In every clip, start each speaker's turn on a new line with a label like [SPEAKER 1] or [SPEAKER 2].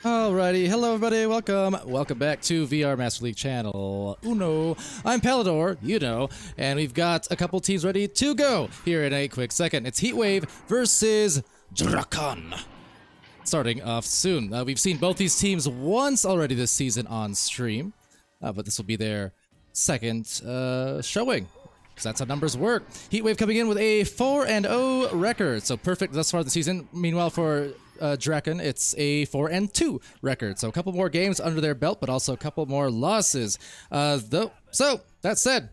[SPEAKER 1] Alrighty, hello everybody, welcome back to VR Master League channel Uno. I'm Palidore, you know, and we've got a couple teams ready to go here in a quick second. It's Heatwave versus Drakon. starting off soon. We've seen both these teams once already this season on stream, but this will be their second showing, because that's how numbers work. Heatwave coming in with a 4-0 record, so perfect thus far this season. Meanwhile, for Drakon, it's a 4-2 record, so a couple more games under their belt, but also a couple more losses. So that said,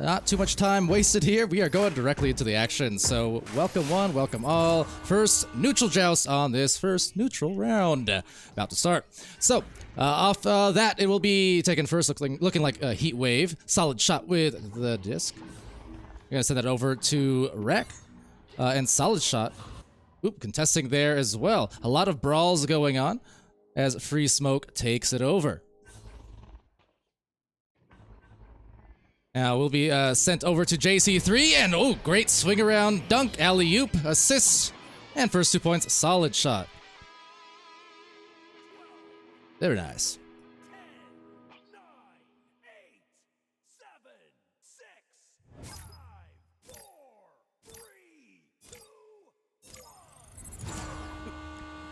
[SPEAKER 1] not too much time wasted here. We are going directly into the action. So welcome one, welcome all. First neutral joust on this first neutral round. About to start. So off that, it will be taken first, looking like a Heatwave. Solid shot with the disc. We're going to send that over to Wreck. And solid shot. Oop, contesting there as well. A lot of brawls going on as Free Smoke takes it over. Now we'll be sent over to JC3, and oh, great swing around dunk, alley-oop, assist, and first 2 points, solid shot. Very nice.
[SPEAKER 2] 10, 9, 8, 7, 6, 5, 4, 3, 2, 1.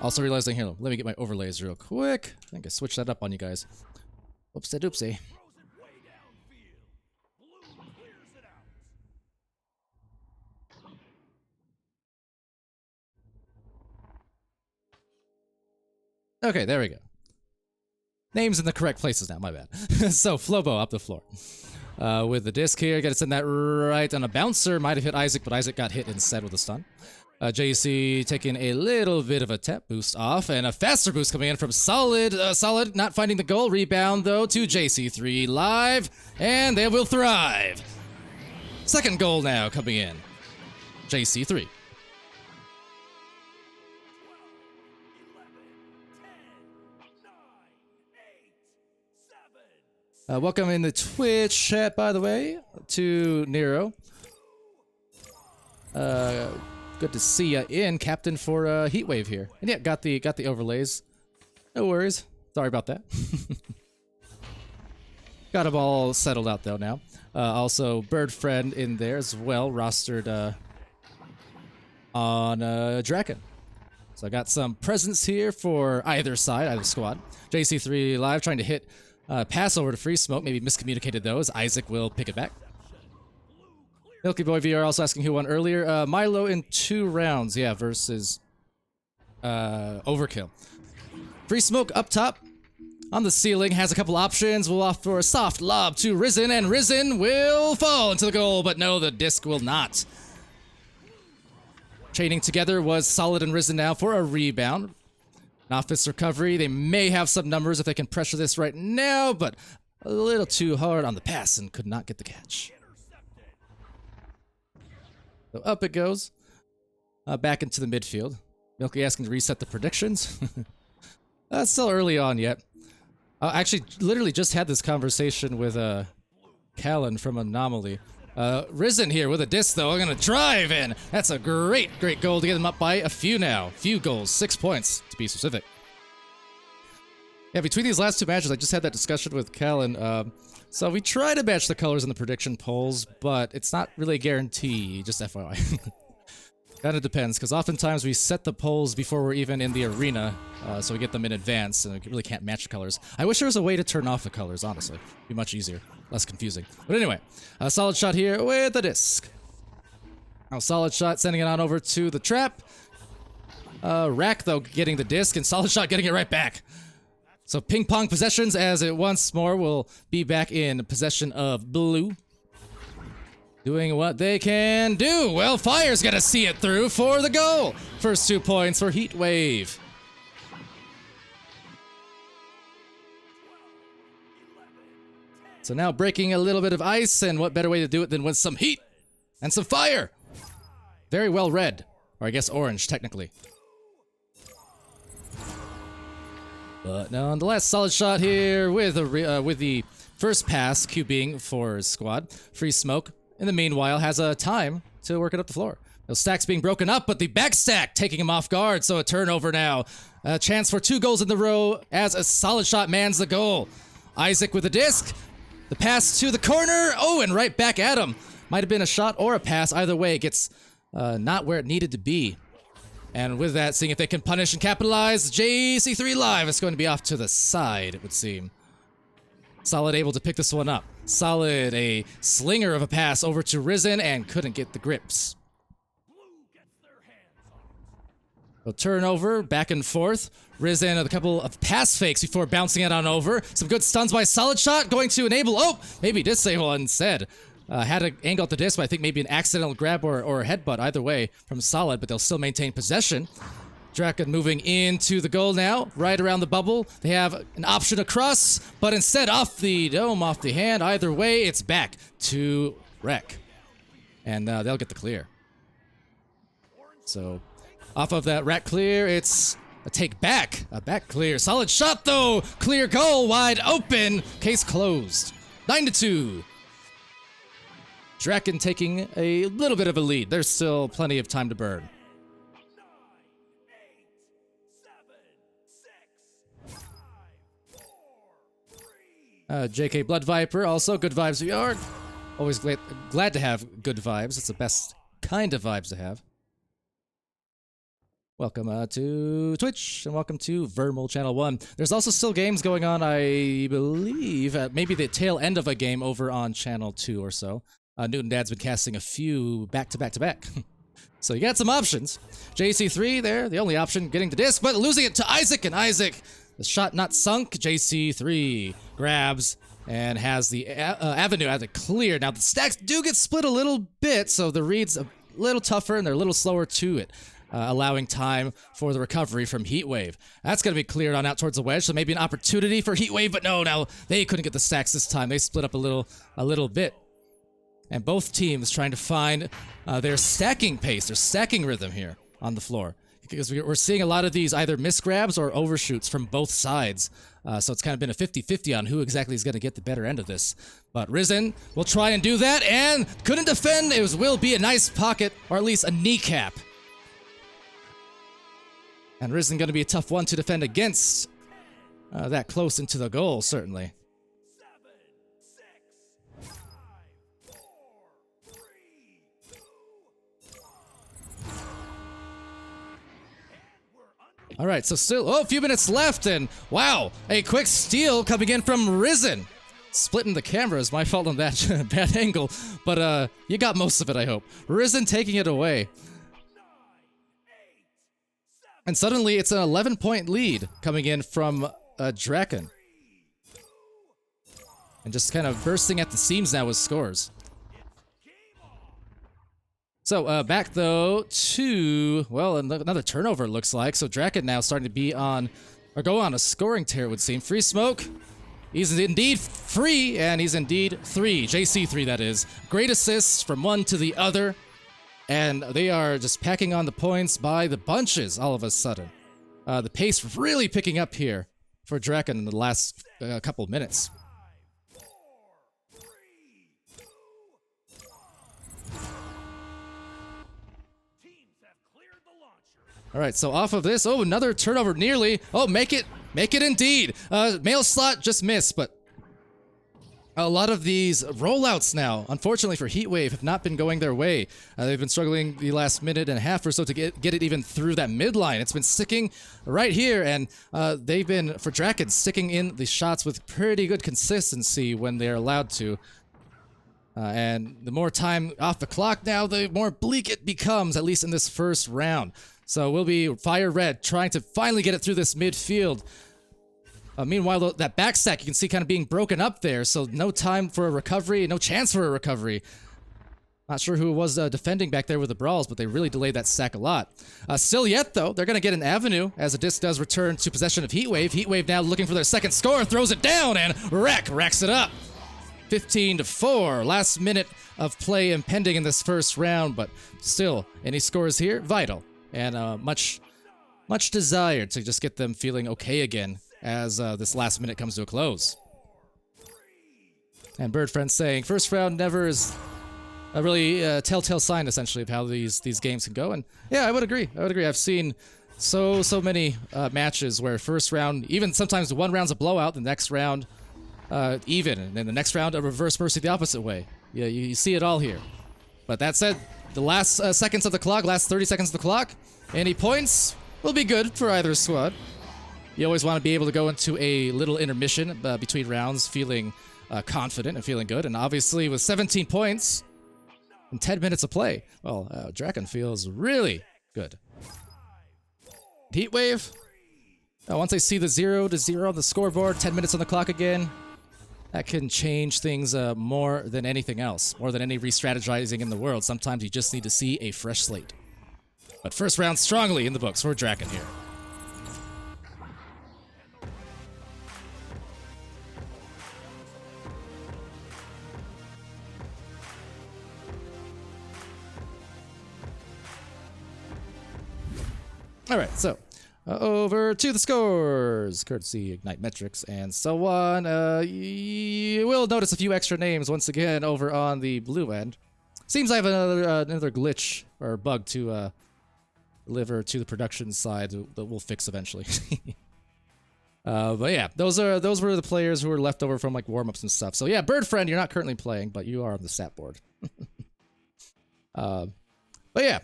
[SPEAKER 1] Also realizing here, let me get my overlays real quick. I think I switched that up on you guys. Oopsie doopsie. Okay, there we go. Names in the correct places now, my bad. So, Flobo up the floor. With the disc here, gotta send that right on a bouncer. Might have hit Isaac, but Isaac got hit instead with a stun. JC taking a little bit of a tap boost off, and a faster boost coming in from Solid. Solid not finding the goal. Rebound, though, to JC3 live, and they will thrive. Second goal now coming in. JC3. Welcome in the Twitch chat, by the way, to Nero. Good to see ya in, Captain, for Heatwave here. And yeah, got the overlays. No worries. Sorry about that. Got them all settled out though now. Also, Bird Friend in there as well, rostered on Drakon. So I got some presents here for either side, either squad. JC3 live trying to hit. Pass over to Free Smoke, maybe miscommunicated those. Isaac will pick it back. Milky Boy VR also asking who won earlier. Milo in 2 rounds, yeah, versus Overkill. Free Smoke up top on the ceiling, has a couple options. We'll offer a soft lob to Risen, and Risen will fall into the goal, but no, the disc will not. Chaining together was Solid and Risen now for a rebound. An offense recovery. They may have some numbers if they can pressure this right now, but a little too hard on the pass and could not get the catch. So up it goes. Back into the midfield. Milky asking to reset the predictions. That's still early on yet. Actually, literally just had this conversation with Callan from Anomaly. Risen here with a disc, though. I'm going to drive in. That's a great goal to get them up by a few now. Few goals, 6 points to be specific. Yeah, between these last 2 matches, I just had that discussion with Callan. So we try to match the colors in the prediction polls, but it's not really a guarantee, just FYI. Kind of depends, because oftentimes we set the polls before we're even in the arena, so we get them in advance, and we really can't match the colors. I wish there was a way to turn off the colors, honestly. It'd be much easier, less confusing. But anyway, a solid shot here with the disc. Now, solid shot, sending it on over to the trap. Rack, though, getting the disc, and solid shot getting it right back. So ping-pong possessions, as it once more will be back in possession of blue. Doing what they can do. Well, Fire's gonna see it through for the goal. First 2 points for Heatwave. So now breaking a little bit of ice, and what better way to do it than with some heat and some fire. Very well read, or I guess orange, technically. But nonetheless, solid shot here with the first pass QBing for his squad. Free Smoke. In the meanwhile, has a time to work it up the floor. Those stacks being broken up, but the back stack taking him off guard, so a turnover now. A chance for 2 goals in the row as a solid shot mans the goal. Isaac with a disc. The pass to the corner. Oh, and right back at him. Might have been a shot or a pass. Either way, it gets not where it needed to be. And with that, seeing if they can punish and capitalize, JC3 Live is going to be off to the side, it would seem. Solid able to pick this one up. Solid, a slinger of a pass over to Risen and couldn't get the grips. So turnover, back and forth. Risen with a couple of pass fakes before bouncing it on over. Some good stuns by Solid Shot, going to enable. Oh, maybe disable instead. Had an angle at the disc, but I think maybe an accidental grab or a headbutt, either way, from Solid, but they'll still maintain possession. Drakon moving into the goal now, right around the bubble. They have an option across, but instead off the dome, off the hand. Either way, it's back to Rek. And they'll get the clear. So, off of that Rek clear, it's a take back. A back clear. Solid Shot, though. Clear goal, wide open. Case closed. 9-2. Drakon taking a little bit of a lead. There's still plenty of time to burn.
[SPEAKER 2] 9, 8, 7, 6, 5, 4, 3.
[SPEAKER 1] JK Blood Viper, also good vibes VR. Always glad to have good vibes. It's the best kind of vibes to have. Welcome to Twitch, and welcome to VRML Channel 1. There's also still games going on, I believe, maybe the tail end of a game over on Channel 2 or so. Newton Dad's been casting a few back-to-back-to-back. So you got some options. JC3 there, the only option, getting the disc, but losing it to Isaac, and Isaac, the shot not sunk. JC3 grabs and has the avenue at it clear. Now the stacks do get split a little bit, so the read's a little tougher and they're a little slower to it. Allowing time for the recovery from Heatwave. That's going to be cleared on out towards the wedge, so maybe an opportunity for Heatwave, but no, they couldn't get the stacks this time. They split up a little bit. And both teams trying to find their stacking pace, their stacking rhythm here on the floor. Because we're seeing a lot of these either misgrabs or overshoots from both sides. So it's kind of been a 50-50 on who exactly is going to get the better end of this. But Risen will try and do that, and couldn't defend. Will be a nice pocket, or at least a kneecap. And Risen going to be a tough one to defend against. That close into the goal, certainly.
[SPEAKER 2] 7, 6, 5, 4, 3, 2, 1. And we're under.
[SPEAKER 1] All right, so still, a few minutes left, and wow, a quick steal coming in from Risen. Splitting the cameras, my fault on that bad angle, but you got most of it, I hope. Risen taking it away. And suddenly it's an 11-point lead coming in from Drakon. And just kind of bursting at the seams now with scores. So back though to, well, another turnover it looks like. So Drakon now starting to be on, or go on a scoring tear it would seem. Free smoke. He's indeed free, and he's indeed 3. JC3 that is. Great assists from one to the other. And they are just packing on the points by the bunches all of a sudden. The pace really picking up here for Drakon in the last couple of minutes.
[SPEAKER 2] 5, 4, 3, 2, 1. Teams have cleared the launcher.
[SPEAKER 1] All right, so off of this, another turnover nearly. Make it indeed. Mail slot just missed, but a lot of these rollouts now, unfortunately for Heatwave, have not been going their way. They've been struggling the last minute and a half or so to get it even through that midline. It's been sticking right here, and they've been, for Drakon, sticking in the shots with pretty good consistency when they're allowed to. And the more time off the clock now, the more bleak it becomes, at least in this first round. So we'll be Fire Red trying to finally get it through this midfield. Meanwhile, that backstack you can see kind of being broken up there, so no time for a recovery, no chance for a recovery. Not sure who was defending back there with the brawls, but they really delayed that stack a lot. Still yet, though, they're going to get an avenue as the disc does return to possession of Heatwave. Heatwave now looking for their second score, throws it down, and racks it up. 15-4, last minute of play impending in this first round, but still, any scores here, vital. And much desired to just get them feeling okay again as this last minute comes to a close. And Birdfriend saying, first round never is a really telltale sign, essentially, of how these games can go. And yeah, I would agree. I've seen so many matches where first round, even sometimes one round's a blowout, the next round even, and then the next round a reverse mercy the opposite way. Yeah, you see it all here. But that said, the last seconds of the clock, last 30 seconds of the clock, Any points will be good for either squad. You always want to be able to go into a little intermission between rounds feeling confident and feeling good. And obviously with 17 points in 10 minutes of play, well, Drakon feels really good. Heatwave. Once I see the 0-0 on the scoreboard, 10 minutes on the clock again, that can change things more than anything else, more than any re-strategizing in the world. Sometimes you just need to see a fresh slate. But first round strongly in the books for Drakon here. All right, so over to the scores, courtesy Ignite Metrics and so on. You will notice a few extra names once again over on the blue end. Seems I have another glitch or bug to deliver to the production side that we'll fix eventually. But yeah, those were the players who were left over from like warm-ups and stuff. So yeah, Bird Friend, you're not currently playing, but you are on the stat board. But yeah.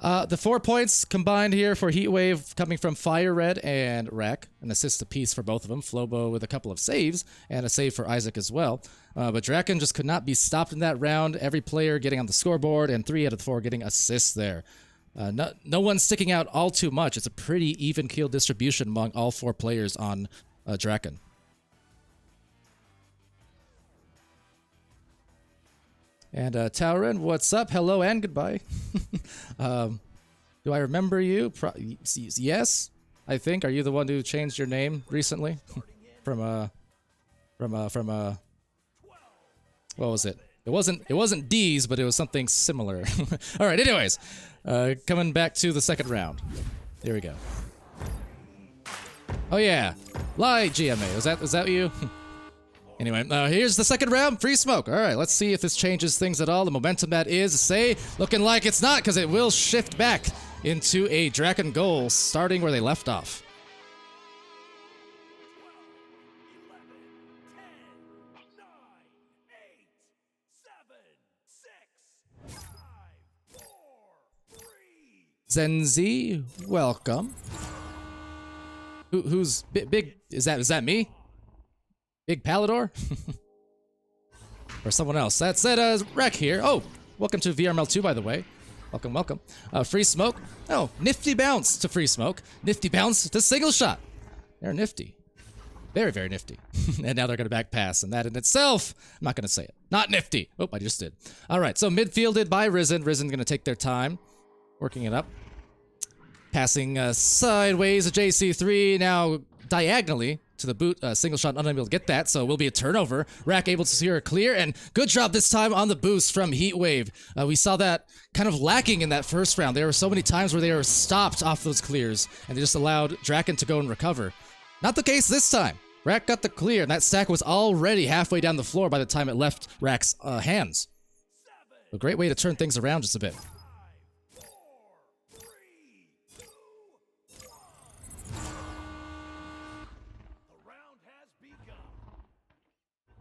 [SPEAKER 1] The 4 points combined here for Heatwave coming from Fire Red and Rack. An assist apiece for both of them. Flobo with a couple of saves and a save for Isaac as well. But Drakon just could not be stopped in that round. Every player getting on the scoreboard and 3 out of the 4 getting assists there. No one sticking out all too much. It's a pretty even keel distribution among all 4 players on Drakon. And Tauren, what's up? Hello and goodbye. Do I remember you? Yes, I think. Are you the one who changed your name recently? from what was it? It wasn't D's, but it was something similar. All right. Anyways, coming back to the second round. Here we go. Oh yeah, Lie GMA. Was that you? Anyway, here's the second round, free smoke. All right, let's see if this changes things at all. The momentum that is, looking like it's not, because it will shift back into a Drakon goal, starting where they left off.
[SPEAKER 2] 11, 10, 9, 8, 7, 6, 5, 4, 3,
[SPEAKER 1] Zenzi, welcome. Who's big? Is that me? Big Palidore? Or someone else? That's Wreck here. Oh, welcome to VRML 2, by the way. Welcome. Free smoke. Oh, nifty bounce to free smoke. Nifty bounce to single shot. They're nifty. Very, very nifty. And now they're going to back pass, and that in itself, I'm not going to say it. Not nifty. Oh, I just did. All right, so midfielded by Risen. Risen going to take their time, working it up. Passing sideways to JC3, now diagonally to the boot. Single shot, unable to get that, so will be a turnover. Rack able to secure a clear, and good job this time on the boost from Heatwave. We saw that kind of lacking in that first round. There were so many times where they were stopped off those clears, and they just allowed Drakon to go and recover. Not the case this time. Rack got the clear, and that stack was already halfway down the floor by the time it left Rack's hands. A great way to turn things around just a bit.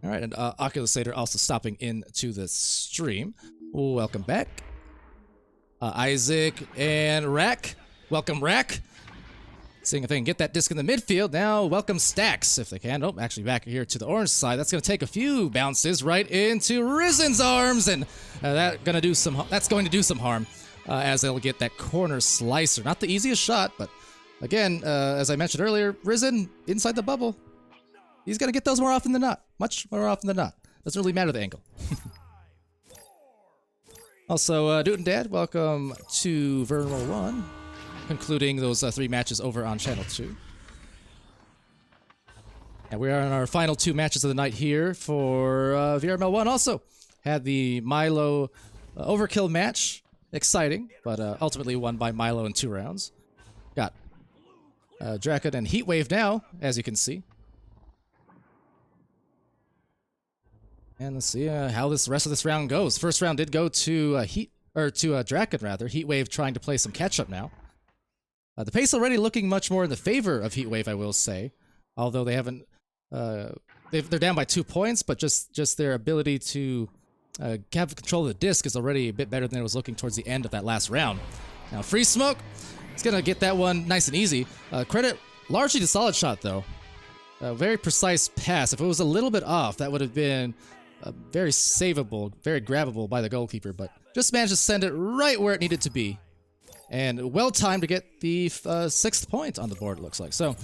[SPEAKER 1] All right, and Oculusator also stopping into the stream. Welcome back. Isaac and Rack. Welcome, Rack. Seeing if they can get that disc in the midfield. Now, welcome Stacks, if they can. Oh, actually back here to the orange side. That's going to take a few bounces right into Risen's arms, and that's going to do some harm as they'll get that corner slicer. Not the easiest shot, but again, as I mentioned earlier, Risen inside the bubble. He's going to get those more often than not. Much more often than not. Doesn't really matter the angle. Also, Dude and Dad, welcome to VRML 1. Concluding those 3 matches over on Channel 2. And we are in our final 2 matches of the night here for VRML 1. Also, had the Milo overkill match. Exciting, but ultimately won by Milo in 2 rounds. Got Drakon and Heatwave now, as you can see. And let's see how this rest of this round goes. First round did go to Drakon rather. Heatwave trying to play some catch up now. The pace already looking much more in the favor of Heatwave, I will say. Although they haven't, they're down by 2 points, but just their ability to have control of the disc is already a bit better than it was looking towards the end of that last round. Now free smoke, He's gonna get that one nice and easy. Credit largely to Solid Shot, though. A very precise pass. If it was a little bit off, that would have been very savable, very grabbable by the goalkeeper, but just managed to send it right where it needed to be. And well timed to get the 6th point on the board, it looks like. So,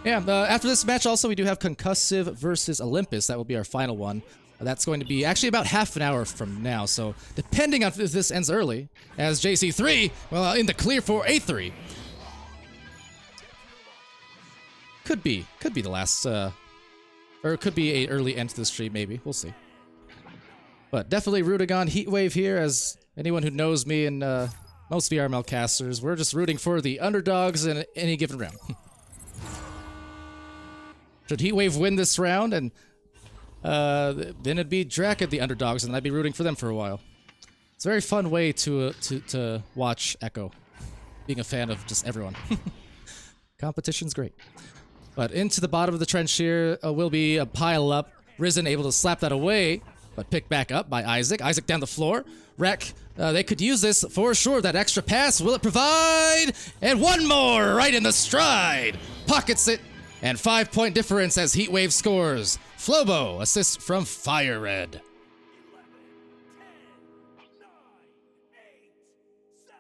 [SPEAKER 1] yeah, after this match also, we do have Concussive versus Olympus. That will be our final one. That's going to be actually about half an hour from now, so depending on if this ends early, as JC3, well, in the clear for A3. Could be the last, or it could be an early end to the stream, maybe. We'll see. But definitely rooting on Heatwave here, as anyone who knows me and most VRML casters, we're just rooting for the underdogs in any given round. Should Heatwave win this round, and then it'd be Drakon the underdogs, and I'd be rooting for them for a while. It's a very fun way to watch Echo, being a fan of just everyone. Competition's great. But into the bottom of the trench here will be a pile up. Risen able to slap that away, but picked back up by Isaac. Isaac down the floor. Wreck, they could use this for sure. That extra pass, will it provide? And one more right in the stride. Pockets it. And 5-point difference as Heatwave scores. Flobo assist from Fire Red.
[SPEAKER 2] 11, 10, 9, 8, 7,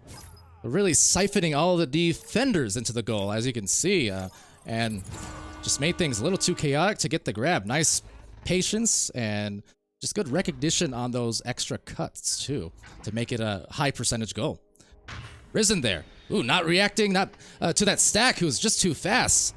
[SPEAKER 2] 6, 5.
[SPEAKER 1] Really siphoning all the defenders into the goal, as you can see, and just made things a little too chaotic to get the grab. Nice patience and just good recognition on those extra cuts, too, to make it a high percentage goal. Risen there. Ooh, not reacting to that stack, who's just too fast.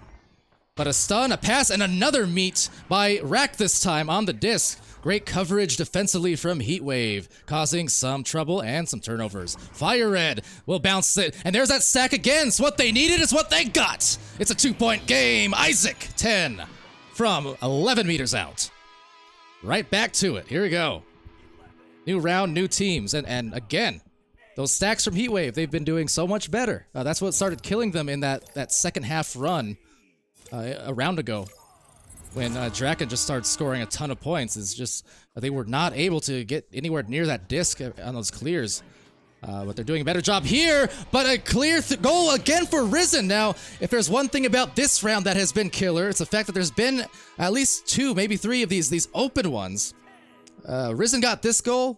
[SPEAKER 1] But a stun, a pass, and another meet by Rack this time on the disc. Great coverage defensively from Heatwave, causing some trouble and some turnovers. Fire Red will bounce it, and there's that stack again. So what they needed is what they got. It's a 2-point game. Isaac, 10 from 11 meters out. Right back to it. Here we go. New round, new teams, and again, those stacks from Heatwave, they've been doing so much better. That's what started killing them in that second half run a round ago. When Drakon just started scoring a ton of points, is just they were not able to get anywhere near that disc on those clears. But they're doing a better job here, but a clear goal again for Risen. Now, if there's one thing about this round that has been killer, it's the fact that there's been at least 2, maybe 3 of these open ones. Risen got this goal.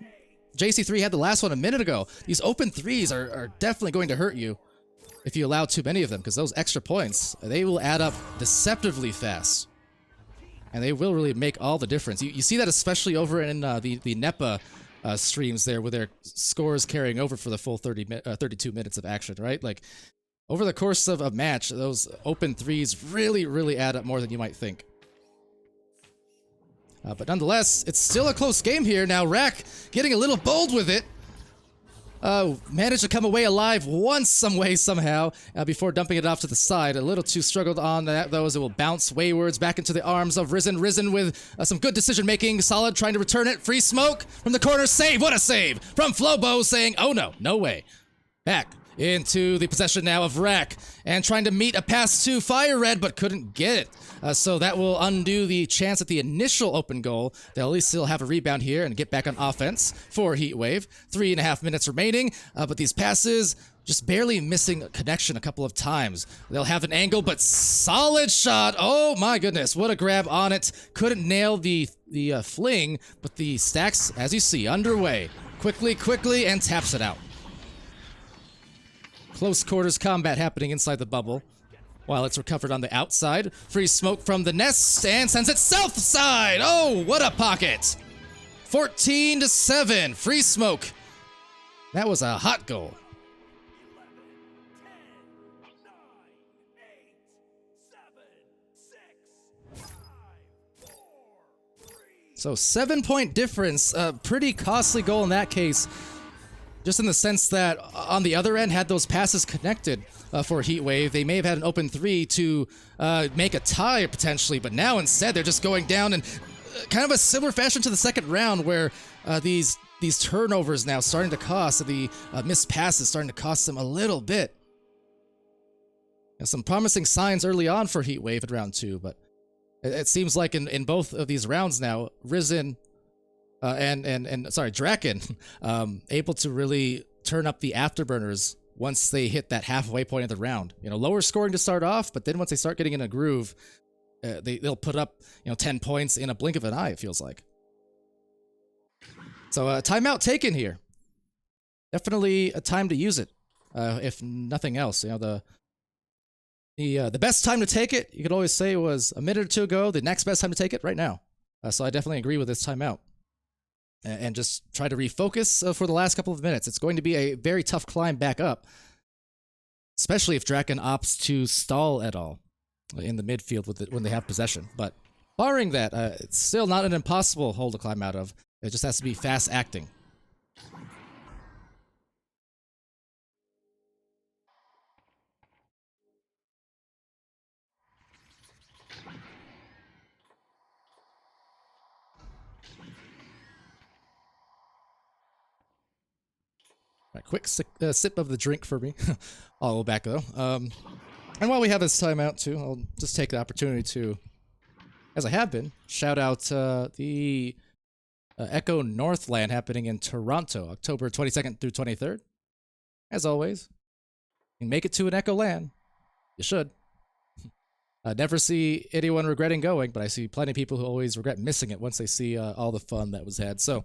[SPEAKER 1] JC3 had the last one a minute ago. These open threes are definitely going to hurt you if you allow too many of them, because those extra points, they will add up deceptively fast. And they will really make all the difference. You see that especially over in the NEPA streams there, with their scores carrying over for the full 32 minutes of action, right? Like, over the course of a match, those open threes really, really add up more than you might think. But nonetheless, it's still a close game here. Now, Rack getting a little bold with it. Managed to come away alive once, some way, somehow, before dumping it off to the side. A little too struggled on that, though, as it will bounce waywards back into the arms of Risen. Risen with some good decision-making. Solid trying to return it. Free smoke from the corner. Save! What a save! From Flobo saying, oh no, no way. Back into the possession now of Rack, and trying to meet a pass to Fire Red, but couldn't get it. So that will undo the chance at the initial open goal. They'll at least still have a rebound here and get back on offense for Heatwave. 3.5 minutes remaining, but these passes just barely missing connection a couple of times. They'll have an angle, but solid shot. Oh my goodness, what a grab on it. Couldn't nail the fling, but the stacks, as you see, underway. Quickly, and taps it out. Close quarters combat happening inside the bubble, while it's recovered on the outside. Free smoke from the nest, and sends it south side. Oh, what a pocket. 14-7, free smoke. That was a hot goal.
[SPEAKER 2] 11, 10, 9, 8, 7, 6, 5, 4, 3.
[SPEAKER 1] So 7-point difference, a pretty costly goal in that case. Just in the sense that on the other end, had those passes connected for Heatwave, they may have had an open 3 to make a tie potentially, but now instead they're just going down in kind of a similar fashion to the second round, where these turnovers now starting to cost, the missed passes starting to cost them a little bit. Some promising signs early on for Heatwave in round 2, but it seems like in both of these rounds now, Risen Drakon, able to really turn up the afterburners once they hit that halfway point of the round. You know, lower scoring to start off, but then once they start getting in a groove, they'll put up, 10 points in a blink of an eye, it feels like. So timeout taken here. Definitely a time to use it, if nothing else. You know, the best time to take it, you could always say, was a minute or two ago. The next best time to take it, right now. So I definitely agree with this timeout. And just try to refocus for the last couple of minutes. It's going to be a very tough climb back up, especially if Drakon opts to stall at all in the midfield when they have possession. But barring that, it's still not an impossible hole to climb out of. It just has to be fast acting. Right, quick sip of the drink for me. I'll go back though. And while we have this timeout too, I'll just take the opportunity to, as I have been, shout out the Echo Northland happening in Toronto, October 22nd through 23rd. As always, you can make it to an Echo Land. You should. I never see anyone regretting going, but I see plenty of people who always regret missing it once they see all the fun that was had. So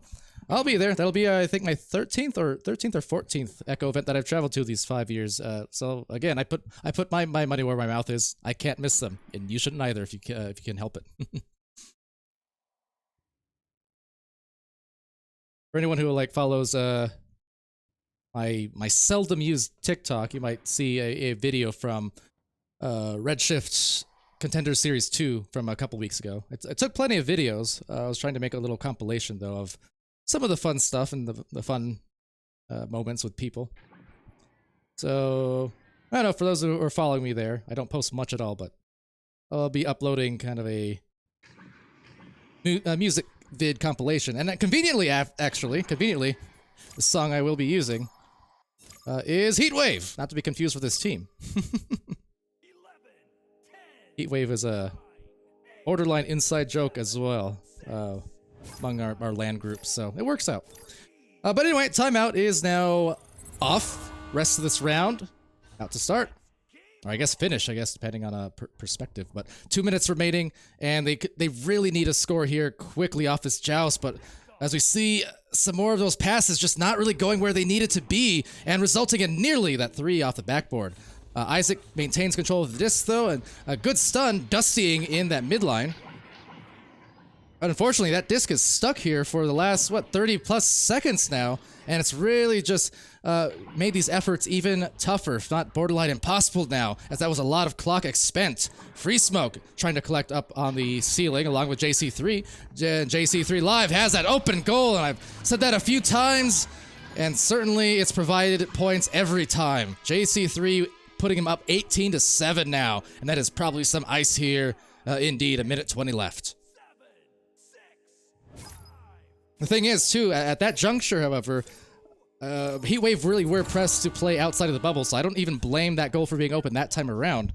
[SPEAKER 1] I'll be there. That'll be, I think, my 13th or 14th Echo event that I've traveled to these 5 years. So again, I put my money where my mouth is. I can't miss them, and you shouldn't either if you can help it. For anyone who follows my seldom used TikTok, you might see a video from Redshift Contender Series 2 from a couple weeks ago. It took plenty of videos. I was trying to make a little compilation though of some of the fun stuff and the fun moments with people. So I don't know, for those who are following me there, I don't post much at all, but I'll be uploading kind of a music vid compilation. And conveniently, the song I will be using is Heatwave, not to be confused with this team.
[SPEAKER 2] 11, 10,
[SPEAKER 1] Heatwave is a borderline inside joke as well among our LAN groups, so it works out. But anyway, timeout is now off. Rest of this round out to start. Or I guess finish, depending on a perspective. But 2 minutes remaining, and they really need a score here quickly off this joust. But as we see, some more of those passes just not really going where they needed to be, and resulting in nearly that 3 off the backboard. Isaac maintains control of the disc, though, and a good stun, dustying in that midline. But unfortunately, that disc is stuck here for the last, 30-plus seconds now, and it's really just made these efforts even tougher, if not borderline impossible now, as that was a lot of clock expent. Free Smoke trying to collect up on the ceiling along with JC3. JC3 Live has that open goal, and I've said that a few times, and certainly it's provided points every time. JC3 putting him up 18-7 now, and that is probably some ice here. Indeed, 1:20 left. The thing is, too, at that juncture, however, Heatwave really were pressed to play outside of the bubble, so I don't even blame that goal for being open that time around,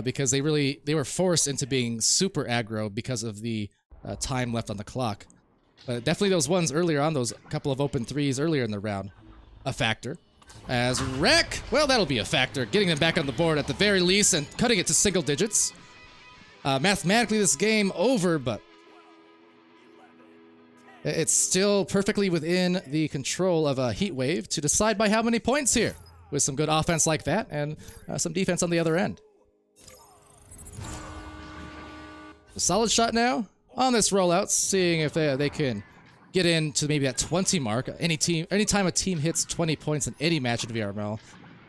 [SPEAKER 1] because they were forced into being super aggro because of the time left on the clock. But definitely those ones earlier on, those couple of open threes earlier in the round, a factor. As Wreck, well, that'll be a factor, getting them back on the board at the very least and cutting it to single digits. Mathematically, this game over, but it's still perfectly within the control of a Heatwave to decide by how many points here, with some good offense like that and some defense on the other end. A solid shot now on this rollout, seeing if they can get into maybe that 20 mark. Anytime a team hits 20 points in any match in VRML,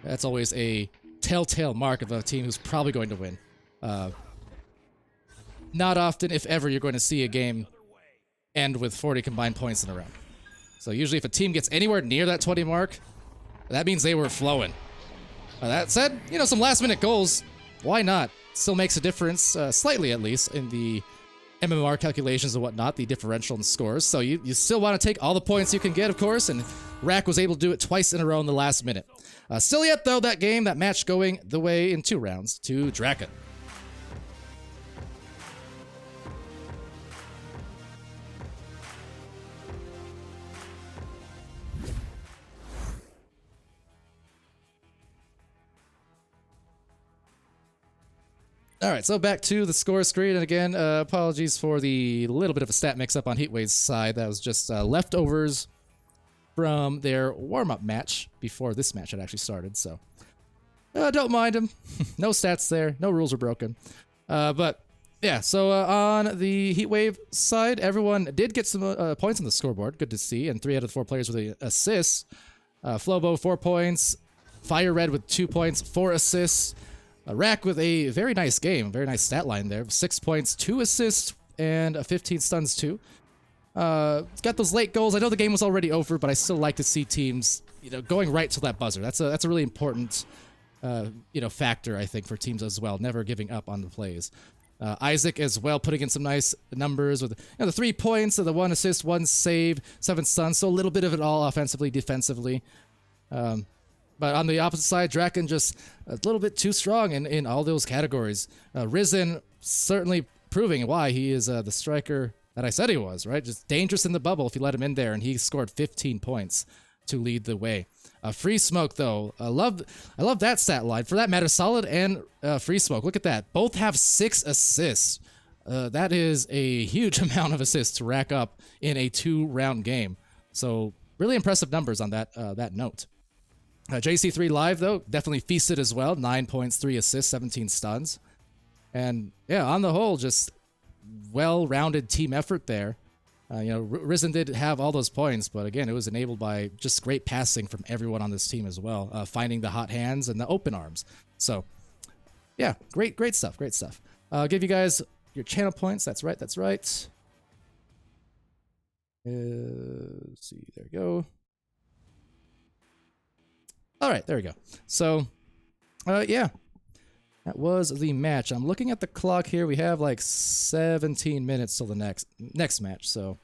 [SPEAKER 1] that's always a telltale mark of a team who's probably going to win. Not often, if ever, you're going to see a game end with 40 combined points in a round. So usually if a team gets anywhere near that 20 mark, that means they were flowing. That said, some last minute goals, why not? Still makes a difference, slightly at least, in the MMR calculations and whatnot, the differential in scores. So you still want to take all the points you can get, of course, and Rack was able to do it twice in a row in the last minute. Still yet, though, that match going the way in 2 rounds to Drakon. All right, so back to the score screen. And again, apologies for the little bit of a stat mix-up on Heatwave's side. That was just leftovers from their warm-up match before this match had actually started. So don't mind them. No stats there. No rules are broken. But yeah, so on the Heatwave side, everyone did get some points on the scoreboard. Good to see. And 3 out of 4 players with the assists. Flobo, 4 points. Fire Red with 2 points, 4 assists. Rack with a very nice game, very nice stat line there. 6 points, 2 assists, and 15 stuns too. Got those late goals. I know the game was already over, but I still like to see teams, going right to that buzzer. That's a really important, factor I think for teams as well. Never giving up on the plays. Isaac as well, putting in some nice numbers with the 3 points, the 1 assist, 1 save, 7 stuns. So a little bit of it all offensively, defensively. But on the opposite side, Drakon just a little bit too strong in all those categories. Risen certainly proving why he is the striker that I said he was, right? Just dangerous in the bubble if you let him in there, and he scored 15 points to lead the way. Free Smoke, though, I love that stat line. For that matter, Solid and Free Smoke, look at that. Both have 6 assists. That is a huge amount of assists to rack up in a 2-round game. So really impressive numbers on that note. JC3 Live, though, definitely feasted as well. 9 points, 3 assists, 17 stuns. And, yeah, on the whole, just well-rounded team effort there. Risen did have all those points, but, again, it was enabled by just great passing from everyone on this team as well, finding the hot hands and the open arms. So, yeah, great stuff, great stuff. I'll give you guys your channel points. That's right, that's right. Let's see, there we go. All right, there we go. So, yeah, that was the match. I'm looking at the clock here. We have like 17 minutes till the next match. So,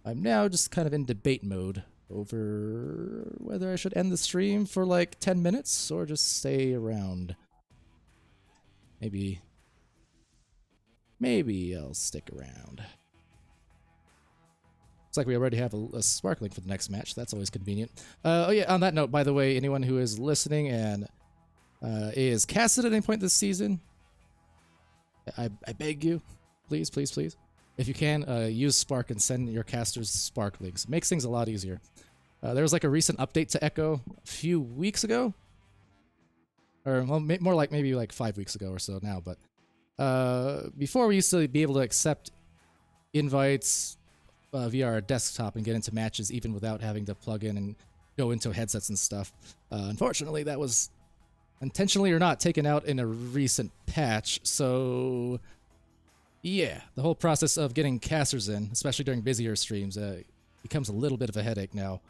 [SPEAKER 1] I'm now just kind of in debate mode over whether I should end the stream for like 10 minutes or just stay around. Maybe I'll stick around. Looks like we already have a sparkling for the next match. That's always convenient. Oh yeah, on that note, by the way, anyone who is listening and is casted at any point this season, I beg you, please, if you can, use Spark and send your casters sparklings. It makes things a lot easier. There was like a recent update to Echo a few weeks ago. Or well, more like maybe like 5 weeks ago or so now. But before we used to be able to accept invites via our desktop and get into matches even without having to plug in and go into headsets and stuff. Unfortunately, that was intentionally or not taken out in a recent patch. So yeah, the whole process of getting casters in, especially during busier streams, becomes a little bit of a headache now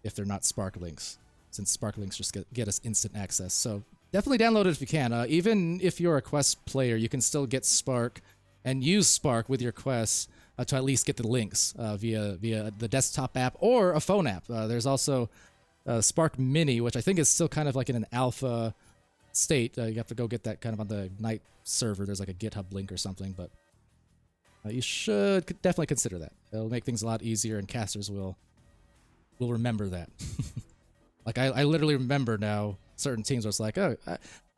[SPEAKER 1] if they're not Sparklings, since Sparklings just get us instant access. So definitely download it if you can. Even if you're a Quest player, you can still get Spark and use Spark with your quests to at least get the links via the desktop app or a phone app. There's also Spark Mini, which I think is still kind of like in an alpha state. You have to go get that kind of on the Ignite server. There's like a GitHub link or something, but you should definitely consider that. It'll make things a lot easier, and casters will remember that. Like I literally remember now certain teams where it's like, oh,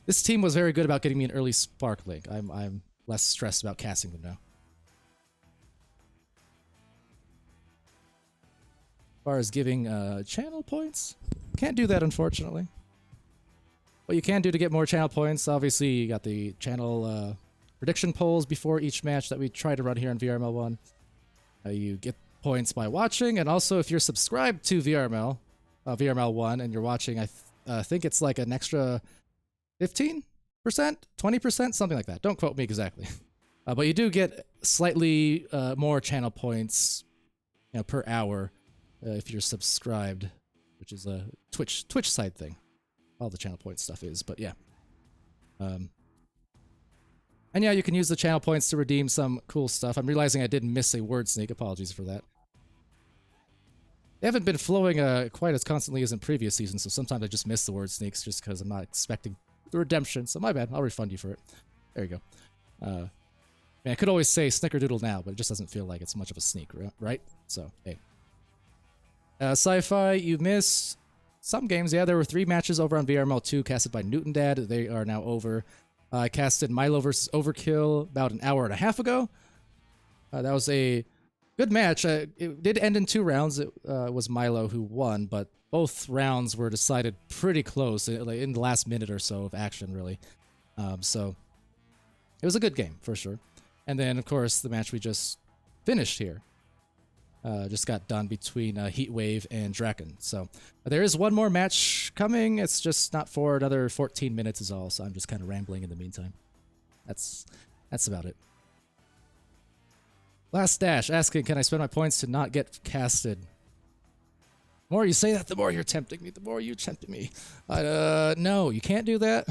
[SPEAKER 1] this team was very good about getting me an early Spark link. I'm less stressed about casting them now. As far as giving channel points, can't do that unfortunately. What you can do to get more channel points, obviously you got the channel prediction polls before each match that we try to run here on VRML 1. You get points by watching, and also if you're subscribed to VRML 1 and you're watching, I think it's like an extra 15%, 20%, something like that. Don't quote me exactly. But you do get slightly more channel points, per hour if you're subscribed, which is a Twitch side thing. All the channel point stuff is, but yeah. And yeah, you can use the channel points to redeem some cool stuff. I'm realizing I did miss a word sneak. Apologies for that. They haven't been flowing quite as constantly as in previous seasons, so sometimes I just miss the word sneaks just because I'm not expecting the redemption. So my bad. I'll refund you for it. There you go. I could always say snickerdoodle now, but it just doesn't feel like it's much of a sneak, right? So, hey. Sci-Fi, you missed some games. Yeah, there were 3 matches over on VRML 2 casted by Newton Dad. They are now over. I casted Milo versus Overkill about an hour and a half ago. That was a good match. It did end in 2 rounds. It was Milo who won, but both rounds were decided pretty close, like in the last minute or so of action, really. So it was a good game, for sure. And then, of course, the match we just finished here just got done between Heatwave and Drakon. So there is one more match coming. It's just not for another 14 minutes is all, so I'm just kind of rambling in the meantime. That's about it. Last Dash asking, can I spend my points to not get casted? The more you say that, the more you're tempting me. The more you tempt me. No, you can't do that.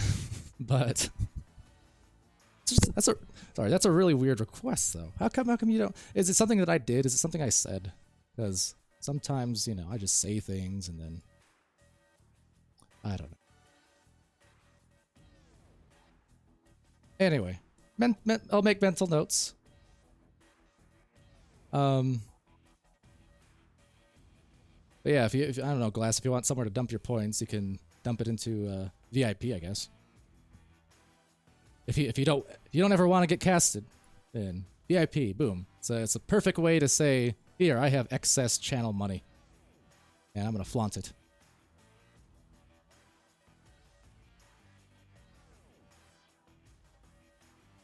[SPEAKER 1] But that's a really weird request, though. How come you don't? Is it something that I did? Is it something I said? Because sometimes, you know, I just say things and then I don't know. Anyway, I'll make mental notes. But yeah, if I don't know, Glass, if you want somewhere to dump your points, you can dump it into VIP, I guess. If you don't ever want to get casted, then VIP, boom. It's a perfect way to say, here, I have excess channel money, and I'm gonna flaunt it.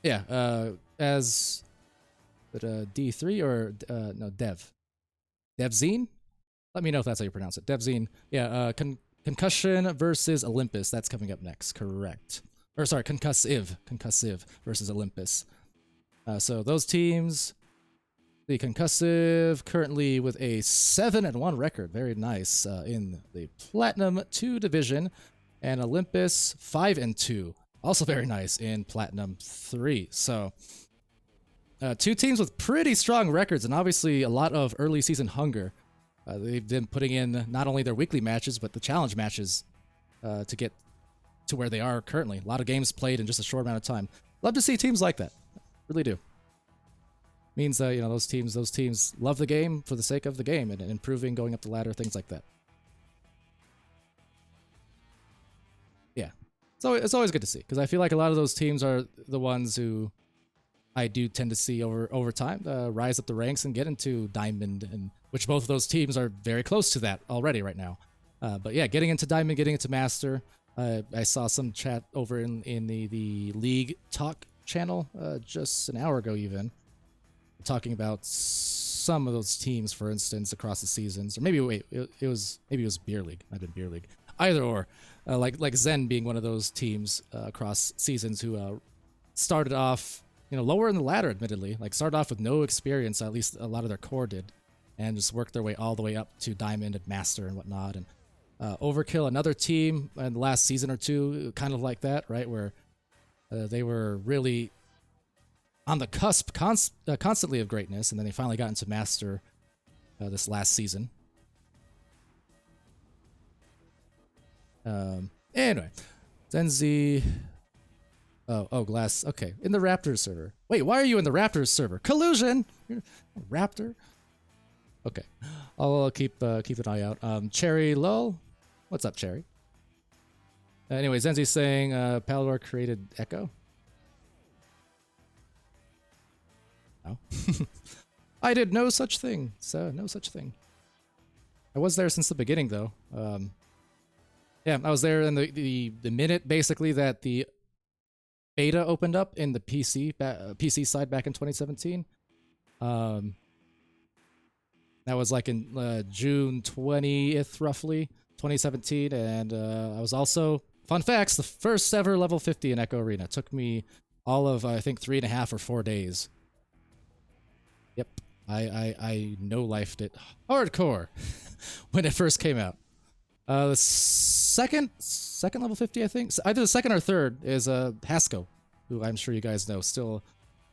[SPEAKER 1] Yeah, as D3 or no, Devzine? Let me know if that's how you pronounce it. Devzine. Yeah, Concussion versus Olympus. That's coming up next, correct. Or sorry, Concussive versus Olympus. So those teams, the Concussive currently with a 7-1 record, very nice in the Platinum 2 division, and Olympus 5-2, also very nice in Platinum 3. So 2 teams with pretty strong records, and obviously a lot of early season hunger. They've been putting in not only their weekly matches, but the challenge matches to get to where they are currently. A lot of games played in just a short amount of time. Love to see teams like that. Really do. Means that, you know, those teams love the game for the sake of the game and improving, going up the ladder, things like that. Yeah. So it's always good to see, because I feel like a lot of those teams are the ones who I do tend to see over time rise up the ranks and get into Diamond, and which both of those teams are very close to that already right now. But yeah, getting into Diamond, getting into Master. I saw some chat over in the League Talk channel just an hour ago, even talking about some of those teams, for instance, across the seasons. Or maybe it was Beer League. I've been Beer League. Either or, like Zen being one of those teams across seasons who started off, you know, lower in the ladder, admittedly. Like, started off with no experience, at least a lot of their core did, and just worked their way all the way up to Diamond and Master and whatnot. And Overkill, another team in the last season or two, kind of like that, right? Where they were really on the cusp constantly of greatness, and then they finally got into Master this last season. Anyway, Zenzi. Oh, Glass. Okay, in the Raptors server. Wait, why are you in the Raptors server? Collusion. You're a Raptor. Okay, I'll keep an eye out. Cherry Lull. What's up, Cherry? Anyway, Zenzi's saying Palidore created Echo. No. I did no such thing. So no such thing. I was there since the beginning, though. Yeah, I was there in the minute basically that the beta opened up in the PC side back in 2017. That was like in June 20th, roughly, 2017, and I was also, fun facts, the first ever level 50 in Echo Arena. It took me all of, I think, 3.5 or 4 days. Yep, I no-lifed it hardcore when it first came out. The second level 50, I think, either the second or third, is Hasko, who I'm sure you guys know, still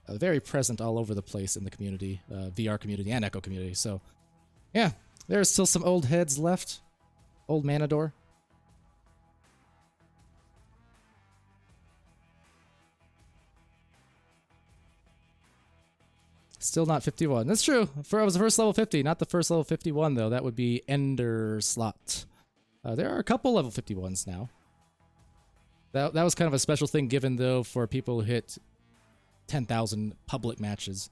[SPEAKER 1] very present all over the place in the community, VR community and Echo community. So, yeah, there's still some old heads left. Old Manador. Still not 51. That's true. I was the first level 50, not the first level 51, though. That would be Ender Slot. There are a couple level 51s now. That was kind of a special thing given, though, for people who hit 10,000 public matches.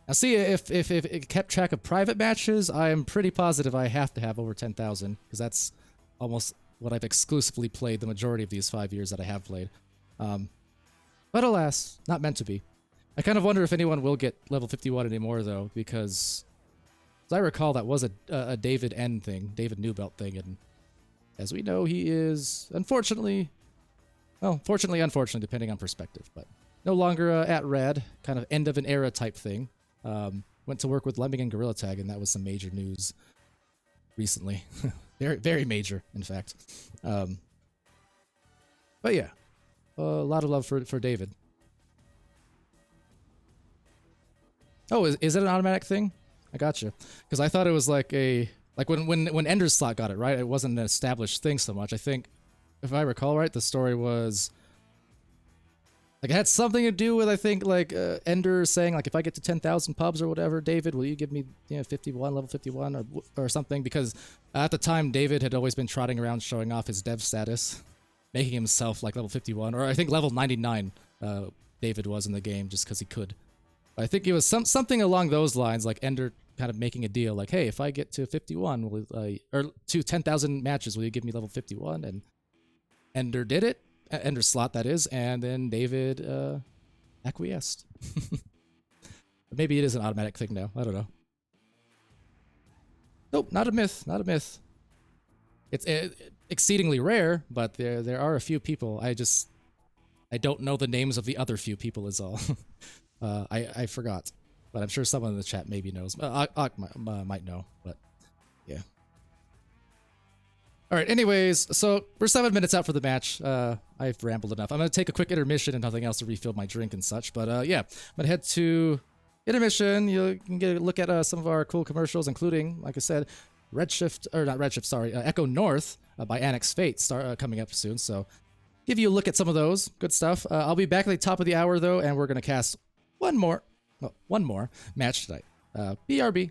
[SPEAKER 1] Now, see, if it kept track of private matches, I am pretty positive I have to have over 10,000, because that's almost what I've exclusively played the majority of these 5 years that I have played. But alas, not meant to be. I kind of wonder if anyone will get level 51 anymore, though, because as I recall, that was a David N thing, David Newbelt thing, and as we know, he is, unfortunately, well, fortunately, unfortunately, depending on perspective, but no longer at Red, kind of end of an era type thing. Went to work with Lemming and Gorilla Tag, and that was some major news recently. Very, very major, in fact. But yeah, a lot of love for David. Oh, is it an automatic thing? I gotcha. Because I thought it was like when Ender's Slot got it, right? It wasn't an established thing so much. I think, if I recall right, the story was like it had something to do with, I think, like Ender saying like, if I get to 10,000 pubs or whatever, David, will you give me 51, level 51 or something? Because at the time, David had always been trotting around showing off his dev status, making himself like level 51, or I think level 99. David was in the game just because he could. I think it was something along those lines, like Ender kind of making a deal, like, hey, if I get to 51, or to 10,000 matches, will you give me level 51? And Ender did it, Ender's Slot, that is, and then David acquiesced. Maybe it is an automatic thing now, I don't know. Nope, not a myth, not a myth. It's exceedingly rare, but there are a few people. I don't know the names of the other few people is all. I forgot, but I'm sure someone in the chat maybe knows. Ak might know, but yeah. All right, anyways, so we're 7 minutes out for the match. I've rambled enough. I'm going to take a quick intermission and nothing else to refill my drink and such, but yeah, I'm going to head to intermission. You can get a look at some of our cool commercials, including, like I said, Echo North by Annex Fate coming up soon, so give you a look at some of those. Good stuff. I'll be back at the top of the hour, though, and we're going to cast one more match tonight. BRB.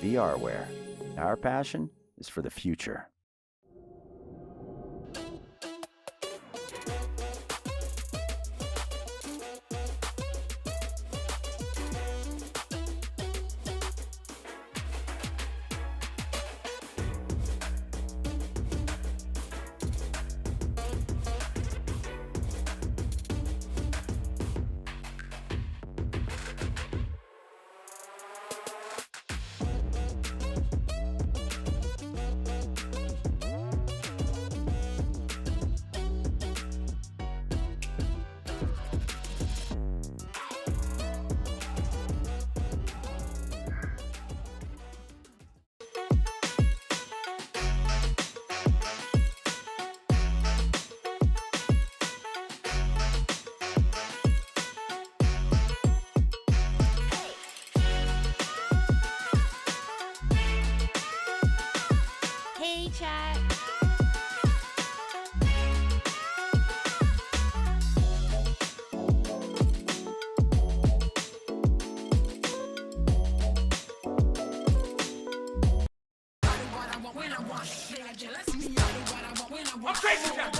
[SPEAKER 3] VRware. Our passion is for the future.
[SPEAKER 4] Hey, chat.
[SPEAKER 2] I'm crazy, Jack.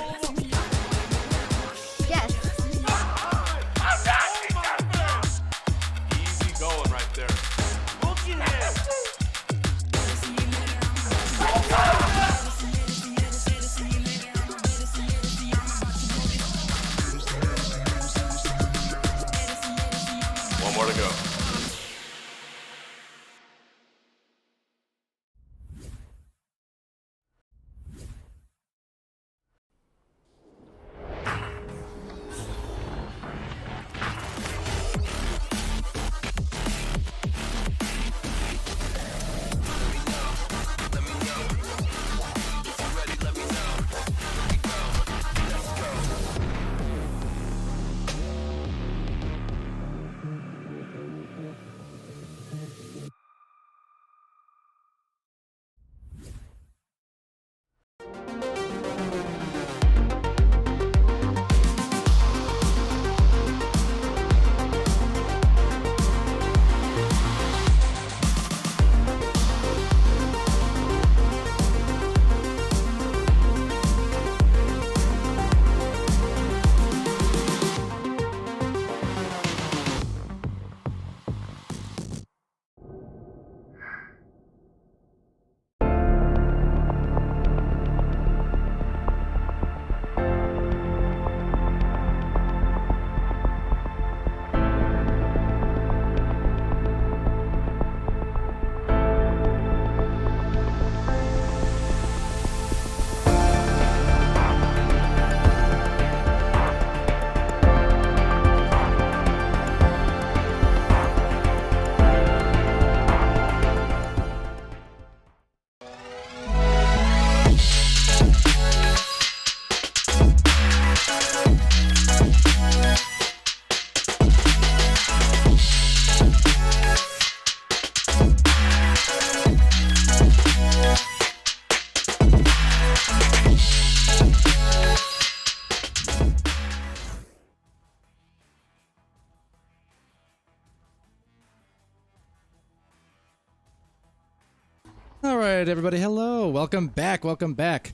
[SPEAKER 4] Yes.
[SPEAKER 2] Easy going right there. Look at him. One more to go.
[SPEAKER 1] All right, everybody. Hello. Welcome back. Welcome back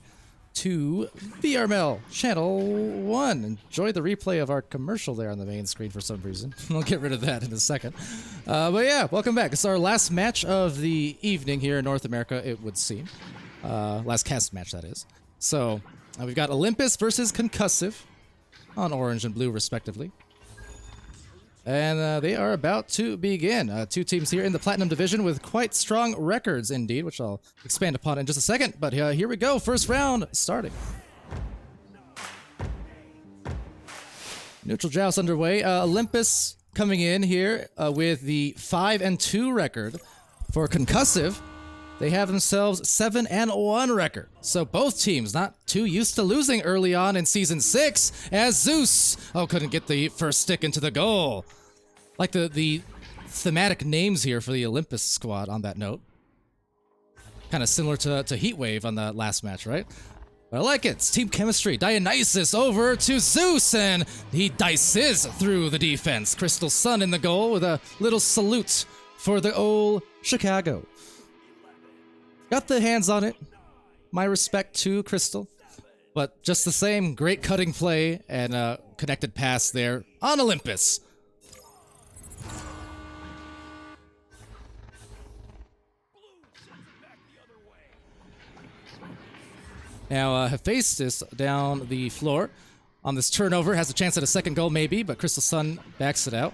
[SPEAKER 1] to VRML Channel 1. Enjoy the replay of our commercial there on the main screen for some reason. We'll get rid of that in a second. But yeah, welcome back. It's our last match of the evening here in North America, it would seem. Last cast match, that is. So we've got Olympus versus Concussive on orange and blue, respectively. And they are about to begin. Two teams here in the Platinum Division with quite strong records indeed, which I'll expand upon in just a second. But here we go. First round starting. Neutral joust underway. Olympus coming in here with the 5-2 record. For Concussive, they have themselves 7-1 record. So both teams not too used to losing early on in Season 6 as Zeus, couldn't get the first stick into the goal. Like the thematic names here for the Olympus squad on that note. Kind of similar to Heatwave on the last match, right? But I like it. It's team chemistry. Dionysus over to Zeus, and he dices through the defense. Crystal Sun in the goal with a little salute for the old Chicago. got the hands on it. My respect to Crystal. But just the same, great cutting play and a connected pass there on Olympus. Now, Hephaestus down the floor on this turnover. Has a chance at a second goal maybe, but Crystal Sun backs it out.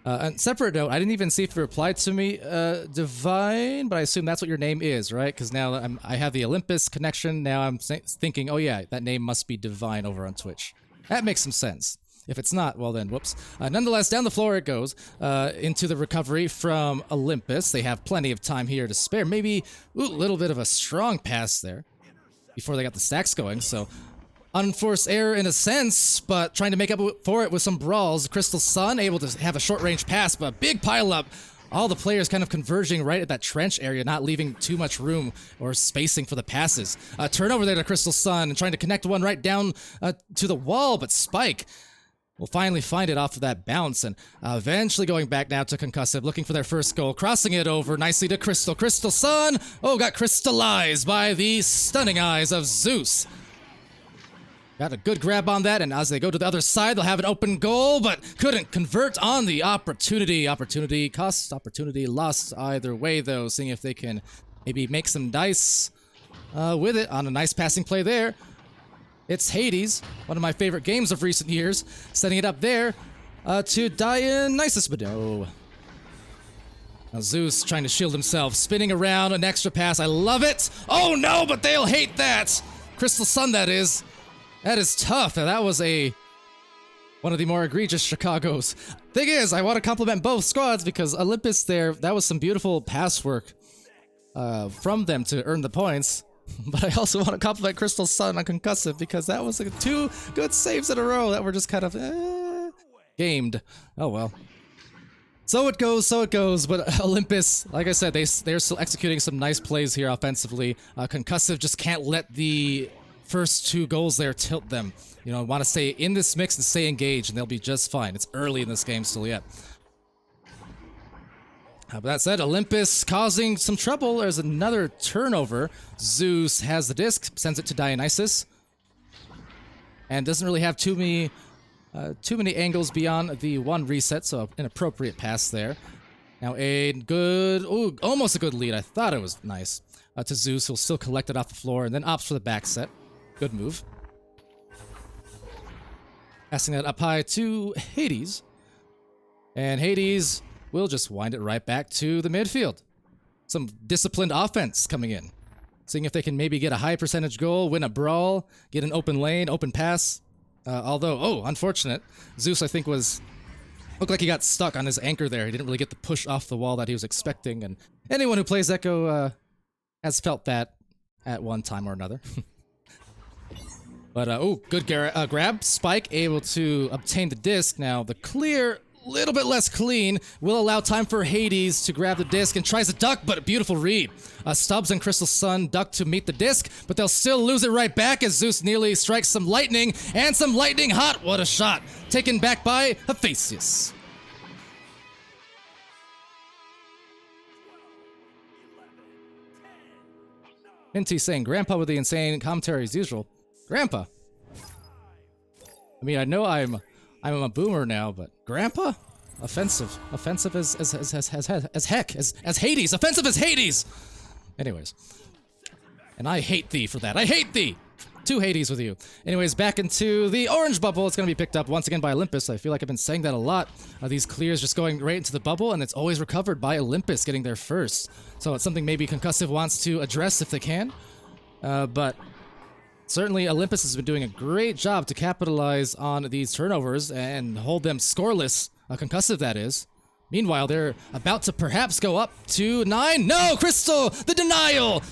[SPEAKER 1] And separate note, I didn't even see if you replied to me, Divine, but I assume that's what your name is, right? Because now I have the Olympus connection. Now I'm thinking, oh yeah, that name must be Divine over on Twitch. That makes some sense. If it's not, well then, whoops. Nonetheless, down the floor it goes into the recovery from Olympus. They have plenty of time here to spare. Maybe a little bit of a strong pass there before they got the stacks going. So unforced error in a sense, but trying to make up for it with some brawls. Crystal Sun able to have a short-range pass, but a big pile-up. All the players kind of converging right at that trench area, not leaving too much room or spacing for the passes. Turnover there to Crystal Sun and trying to connect one right down to the wall, but Spike will finally find it off of that bounce and eventually going back now to Concussive, looking for their first goal, crossing it over nicely to Crystal. Crystal Sun, oh, got crystallized by the stunning eyes of Zeus. Got a good grab on that, and as they go to the other side, they'll have an open goal, but couldn't convert on the opportunity. Opportunity cost, opportunity lost either way, though, seeing if they can maybe make some dice with it on a nice passing play there. It's Hades, one of my favorite games of recent years, setting it up there to Dionysus, but no. Now Zeus trying to shield himself, spinning around, an extra pass. I love it. Oh no, but they'll hate that. Crystal Sun, that is. That is tough. That was one of the more egregious Chicago's. Thing is, I want to compliment both squads because Olympus there, that was some beautiful pass work from them to earn the points. But I also want to compliment Crystal Sun on Concussive because that was two good saves in a row that were just kind of gamed. Oh well. So it goes, but Olympus, like I said, they're still executing some nice plays here offensively. Concussive just can't let the first two goals there tilt them. You know, want to stay in this mix and stay engaged, and they'll be just fine. It's early in this game still yet. But that said, Olympus causing some trouble. There's another turnover. Zeus has the disc, sends it to Dionysus, and doesn't really have too many angles beyond the one reset, so an appropriate pass there. Now a good, ooh, almost a good lead. I thought it was nice to Zeus, who'll still collect it off the floor, and then opts for the back set. Good move. Passing that up high to Hades. And Hades will just wind it right back to the midfield. Some disciplined offense coming in. Seeing if they can maybe get a high percentage goal, win a brawl, get an open lane, open pass. Although, oh, unfortunate. Zeus, I think, looked like he got stuck on his anchor there. He didn't really get the push off the wall that he was expecting. And anyone who plays Echo has felt that at one time or another. But, oh, good grab. Spike able to obtain the disc. Now, the clear, little bit less clean, will allow time for Hades to grab the disc and tries to duck, but a beautiful read. Stubbs and Crystal Sun duck to meet the disc, but they'll still lose it right back as Zeus nearly strikes some lightning, and some lightning hot. What a shot. Taken back by Hephaestus. Minty saying, Grandpa with the insane commentary as usual. Grandpa. I mean, I know I'm a boomer now, but Grandpa? Offensive as heck, as Hades, offensive as Hades! Anyways. And I hate thee for that. I hate thee! Two Hades with you. Anyways, back into the orange bubble. It's going to be picked up once again by Olympus. I feel like I've been saying that a lot. These clears just going right into the bubble, and it's always recovered by Olympus getting there first. So it's something maybe Concussive wants to address if they can. But certainly Olympus has been doing a great job to capitalize on these turnovers and hold them scoreless. Concussive, that is. Meanwhile, they're about to perhaps go up to 9. No, Crystal! The denial!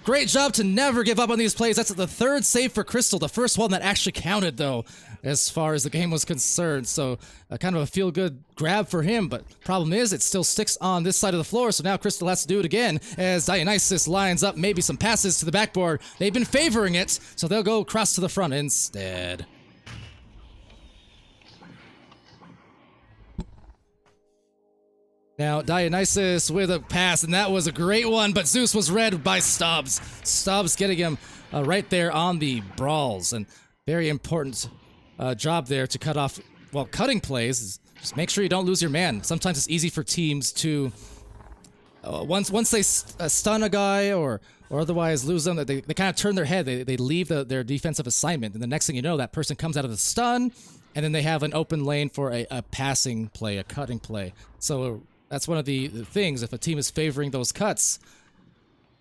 [SPEAKER 1] Great job to never give up on these plays. That's the third save for Crystal. The first one that actually counted, though, as far as the game was concerned. So, kind of a feel-good grab for him. But problem is, it still sticks on this side of the floor. So now Crystal has to do it again as Dionysus lines up maybe some passes to the backboard. They've been favoring it, so they'll go across to the front instead. Now, Dionysus with a pass, and that was a great one, but Zeus was read by Stubbs. Stubbs getting him right there on the brawls, and very important job there to cut off, well, cutting plays. Is just make sure you don't lose your man. Sometimes it's easy for teams to, once they stun a guy or otherwise lose them, they kind of turn their head, they leave their defensive assignment, and the next thing you know, that person comes out of the stun, and then they have an open lane for a passing play, a cutting play. So that's one of the things. If a team is favoring those cuts,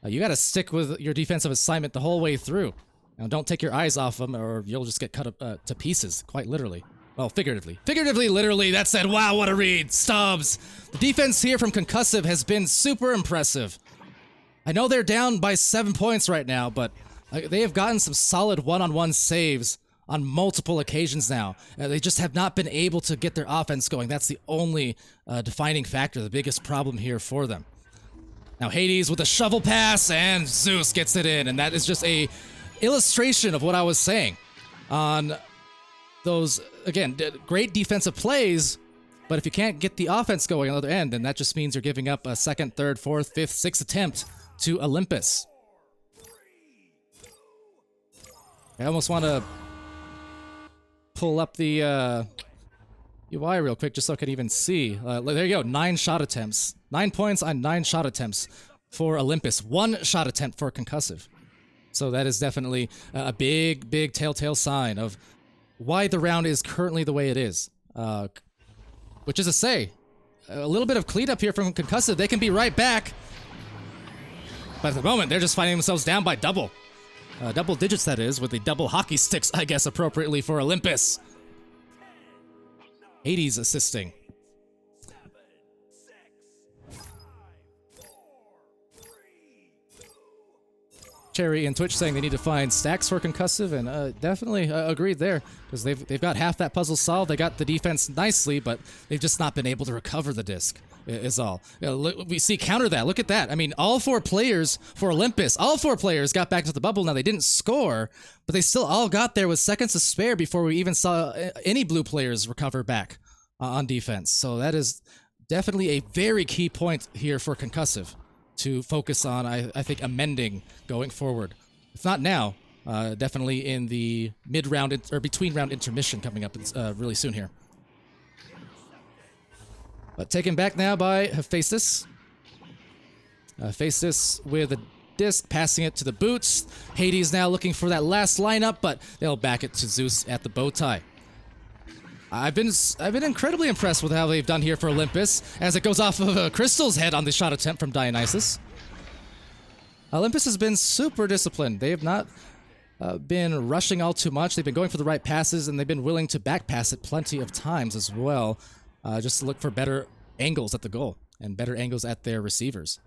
[SPEAKER 1] you got to stick with your defensive assignment the whole way through. Now, don't take your eyes off them, or you'll just get cut up, to pieces, quite literally. Well, figuratively. Figuratively, literally, that said, wow, what a read. Stubbs. The defense here from Concussive has been super impressive. I know they're down by 7 points right now, but they have gotten some solid one-on-one saves on multiple occasions now. They just have not been able to get their offense going. That's the only defining factor, the biggest problem here for them. Now Hades with a shovel pass, and Zeus gets it in, and that is just a illustration of what I was saying on those, again, great defensive plays, but if you can't get the offense going on the other end, then that just means you're giving up a second, third, fourth, fifth, sixth attempt to Olympus. I almost want to pull up the UI real quick just so I can even see. There you go, 9 shot attempts. 9 points on 9 shot attempts for Olympus. 1 shot attempt for Concussive. So that is definitely a big, big telltale sign of why the round is currently the way it is. Which is to say, a little bit of cleanup here from Concussive. They can be right back. But at the moment, they're just finding themselves down by double. Double digits, that is, with the double hockey sticks, I guess, appropriately for Olympus. Hades assisting. Cherry and Twitch saying they need to find stacks for Concussive, and definitely agreed there, because they've got half that puzzle solved. They got the defense nicely, but they've just not been able to recover the disc, is all. We see counter that. Look at that. I mean, all 4 players for Olympus, all 4 players got back to the bubble. Now, they didn't score, but they still all got there with seconds to spare before we even saw any blue players recover back on defense. So that is definitely a very key point here for Concussive to focus on, I think, amending going forward. If not now, definitely in the mid-round or between-round intermission coming up really soon here. But taken back now by Hephaestus. Hephaestus with a disc, passing it to the boots. Hades now looking for that last lineup, but they'll back it to Zeus at the bow tie. I've been incredibly impressed with how they've done here for Olympus, as it goes off of Crystal's head on the shot attempt from Dionysus. Olympus has been super disciplined. They have not been rushing all too much. They've been going for the right passes, and they've been willing to back pass it plenty of times as well, just to look for better angles at the goal and better angles at their receivers.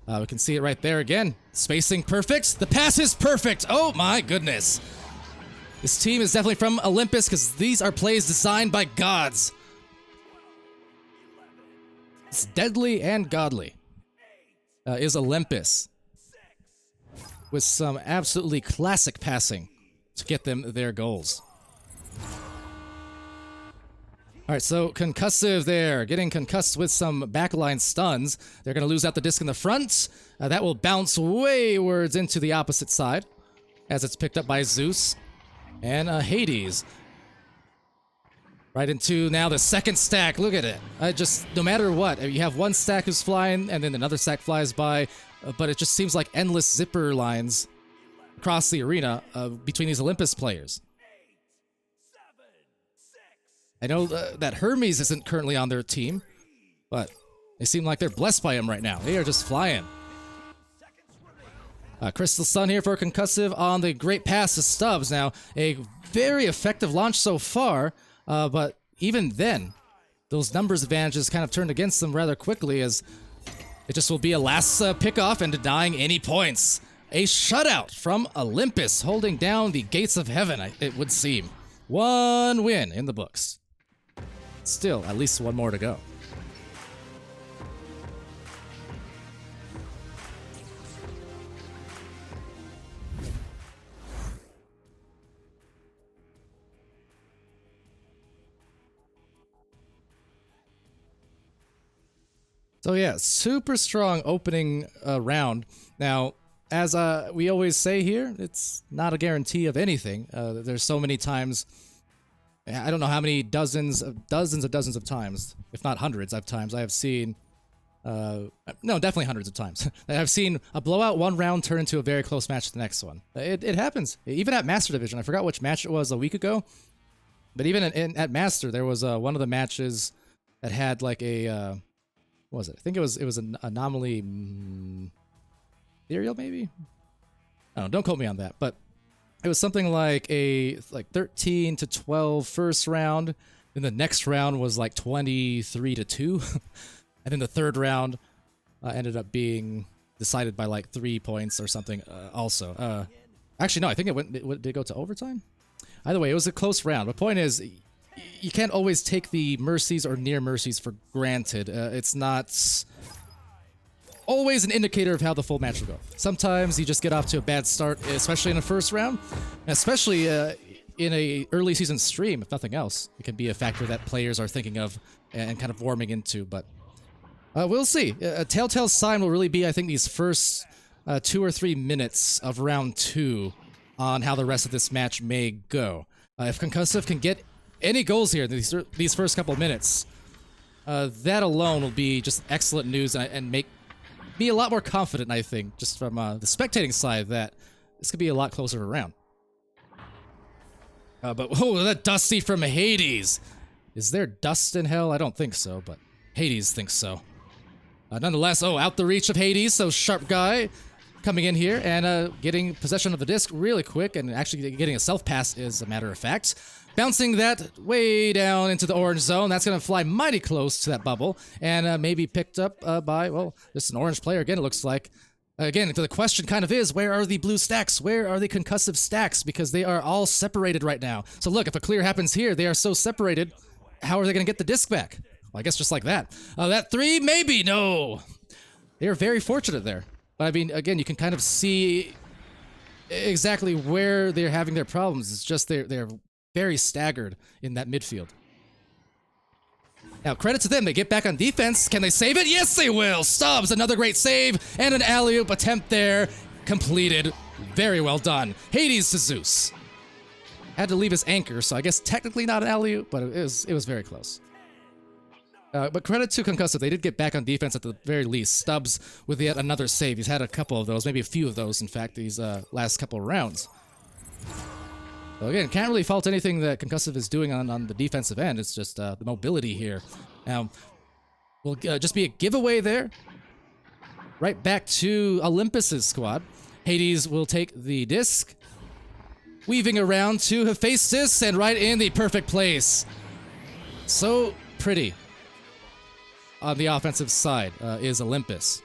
[SPEAKER 1] We can see it right there again. Spacing perfect. The pass is perfect. Oh my goodness. This team is definitely from Olympus, because these are plays designed by gods. It's deadly and godly. Is Olympus. With some absolutely classic passing to get them their goals. Alright, so Concussive there, getting concussed with some backline stuns. They're going to lose out the disc in the front. That will bounce waywards into the opposite side, as it's picked up by Zeus. And Hades. Right into now the second stack. Look at it. Just, no matter what, you have one stack who's flying, and then another stack flies by, but it just seems like endless zipper lines across the arena between these Olympus players. I know that Hermes isn't currently on their team, but they seem like they're blessed by him right now. They are just flying. Crystal Sun here for Concussive on the great pass to Stubbs. Now, a very effective launch so far, but even then, those numbers advantages kind of turned against them rather quickly, as it just will be a last pickoff and denying any points. A shutout from Olympus, holding down the gates of heaven, it would seem. 1 win in the books. Still, at least 1 more to go. So yeah, super strong opening round. Now, as we always say here, it's not a guarantee of anything. There's so many times, I don't know how many dozens of times, if not hundreds of times, I have seen, no, definitely hundreds of times. I've seen a blowout one round turn into a very close match to the next one. It happens. Even at Master Division, I forgot which match it was a week ago, but even at Master, there was one of the matches that had like a, what was it? I think it was an anomaly Ethereal, maybe? I don't know, don't quote me on that, but it was something like a 13 to 12 first round, then the next round was like 23 to 2, and then the third round ended up being decided by like 3 points or something also. Actually, no, I think did it go to overtime? Either way, it was a close round. The point is, you can't always take the mercies or near mercies for granted. It's not always an indicator of how the full match will go. Sometimes you just get off to a bad start, especially in the first round, especially in a early season stream, if nothing else. It can be a factor that players are thinking of and kind of warming into, but we'll see. A telltale sign will really be, I think, these first 2 or 3 minutes of round 2 on how the rest of this match may go. If Concussive can get any goals here in these first couple minutes, that alone will be just excellent news and make me a lot more confident, I think, just from the spectating side, that this could be a lot closer of a round. But, oh, that Dusty from Hades! Is there dust in hell? I don't think so, but Hades thinks so. Nonetheless, oh, out the reach of Hades, so Sharp Guy coming in here and getting possession of the disc really quick, and actually getting a self-pass, as a matter of fact. Bouncing that way down into the orange zone. That's going to fly mighty close to that bubble, and maybe picked up by, well, just an orange player again, it looks like. Again, the question kind of is, where are the blue stacks? Where are the concussive stacks? Because they are all separated right now. So look, if a clear happens here, they are so separated, how are they going to get the disc back? Well, I guess just like that. That 3, maybe, no. They're very fortunate there. But I mean, again, you can kind of see exactly where they're having their problems. It's just they're very staggered in that midfield. Now, credit to them. They get back on defense. Can they save it? Yes, they will. Stubbs, another great save, and an alley-oop attempt there. Completed. Very well done. Hades to Zeus. Had to leave his anchor, so I guess technically not an alley-oop, but it was very close. But credit to Concussive. They did get back on defense at the very least. Stubbs with yet another save. He's had a couple of those, maybe a few of those, in fact, these last couple of rounds. So again, can't really fault anything that Concussive is doing on the defensive end. It's just the mobility here. Now, will just be a giveaway there. Right back to Olympus's squad. Hades will take the disc. Weaving around to Hephaestus and right in the perfect place. So pretty. On the offensive side is Olympus.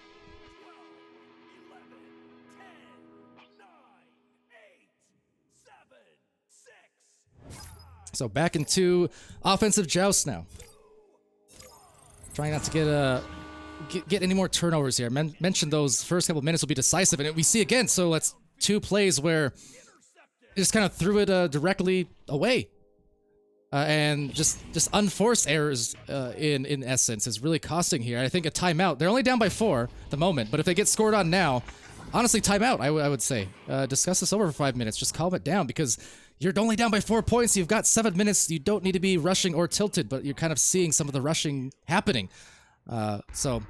[SPEAKER 1] So back into offensive joust now. Trying not to get any more turnovers here. Mentioned those first couple minutes will be decisive, and we see again. So that's 2 plays where they just kind of threw it directly away, and just unforced errors in essence is really costing here. I think a timeout. They're only down by 4 at the moment, but if they get scored on now, honestly, timeout. I would say discuss this over for 5 minutes. Just calm it down because you're only down by 4 points. You've got 7 minutes. You don't need to be rushing or tilted, but you're kind of seeing some of the rushing happening. So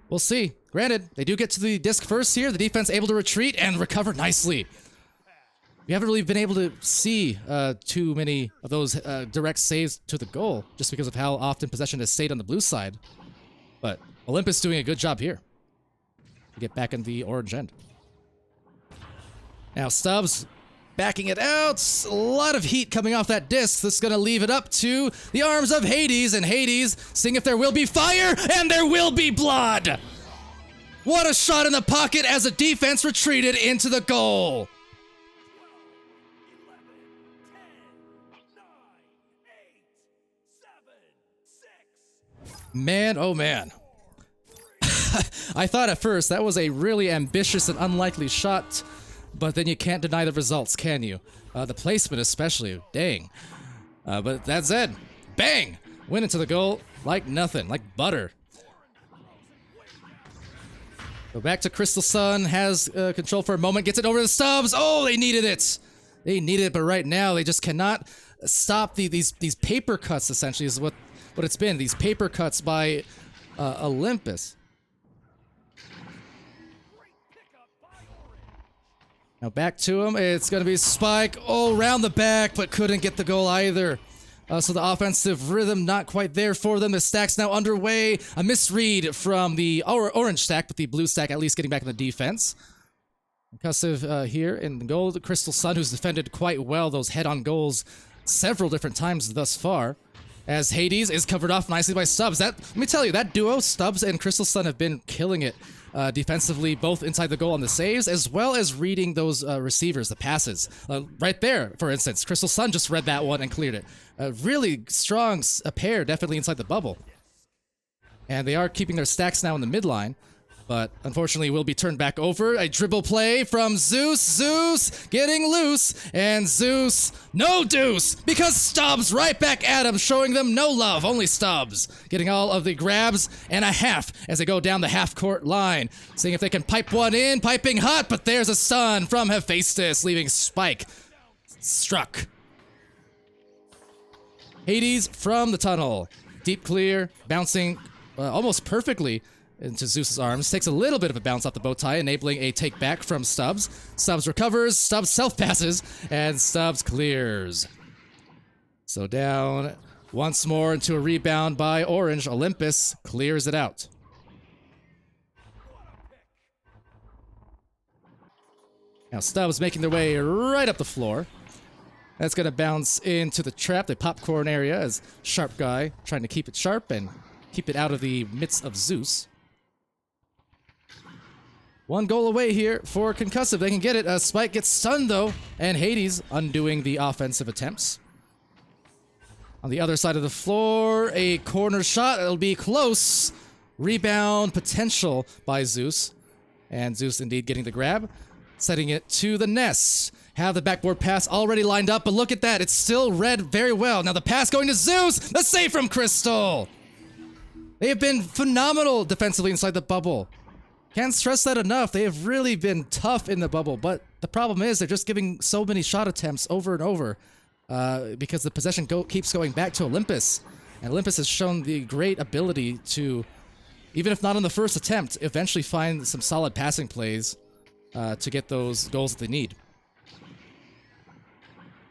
[SPEAKER 1] we'll see. Granted, they do get to the disc first here. The defense able to retreat and recover nicely. We haven't really been able to see too many of those direct saves to the goal just because of how often possession has stayed on the blue side. But Olympus doing a good job here to get back in the orange end. Now Stubbs backing it out. A lot of heat coming off that disc. This is going to leave it up to the arms of Hades, and Hades seeing if there will be fire, and there will be blood. What a shot in the pocket as the defense retreated into the goal. Man, oh man. I thought at first that was a really ambitious and unlikely shot, but then you can't deny the results, can you? The placement especially, dang. But that's it. Bang! Went into the goal like nothing, like butter. Go back to Crystal Sun, has control for a moment, gets it over to Stubbs. Oh, they needed it. They needed it, but right now they just cannot stop these paper cuts, essentially, is what it's been. These paper cuts by Olympus. Now back to him. It's going to be Spike. Oh, round the back, but couldn't get the goal either. So the offensive rhythm not quite there for them. The stack's now underway. A misread from the orange stack, but the blue stack at least getting back in the defense. Concussive here in the goal. The Crystal Sun, who's defended quite well those head-on goals several different times thus far. As Hades is covered off nicely by Stubbs. Let me tell you, that duo, Stubbs and Crystal Sun, have been killing it defensively, both inside the goal on the saves, as well as reading those receivers, the passes. Right there, for instance, Crystal Sun just read that one and cleared it. A really strong pair, definitely inside the bubble. And they are keeping their stacks now in the midline, but unfortunately will be turned back over. A dribble play from Zeus. Zeus getting loose, and Zeus, no deuce, because Stubbs right back at him, showing them no love, only Stubbs. Getting all of the grabs and a half as they go down the half-court line. Seeing if they can pipe one in, piping hot, but there's a stun from Hephaestus, leaving Spike struck. Hades from the tunnel. Deep clear, bouncing almost perfectly into Zeus's arms. Takes a little bit of a bounce off the bow tie, enabling a take back from Stubbs. Stubbs recovers, Stubbs self-passes, and Stubbs clears. So down once more into a rebound by Orange. Olympus clears it out. Now Stubbs making their way right up the floor. That's going to bounce into the trap, the popcorn area, as Sharp Guy trying to keep it sharp and keep it out of the midst of Zeus. One goal away here for Concussive. They can get it. Spike gets stunned, though, and Hades undoing the offensive attempts. On the other side of the floor, a corner shot. It'll be close. Rebound potential by Zeus. And Zeus indeed getting the grab. Setting it to the nest. Have the backboard pass already lined up, but look at that. It's still read very well. Now the pass going to Zeus. The save from Crystal. They have been phenomenal defensively inside the bubble. Can't stress that enough. They have really been tough in the bubble, but the problem is they're just giving so many shot attempts over and over because the possession keeps going back to Olympus. And Olympus has shown the great ability to, even if not on the first attempt, eventually find some solid passing plays to get those goals that they need.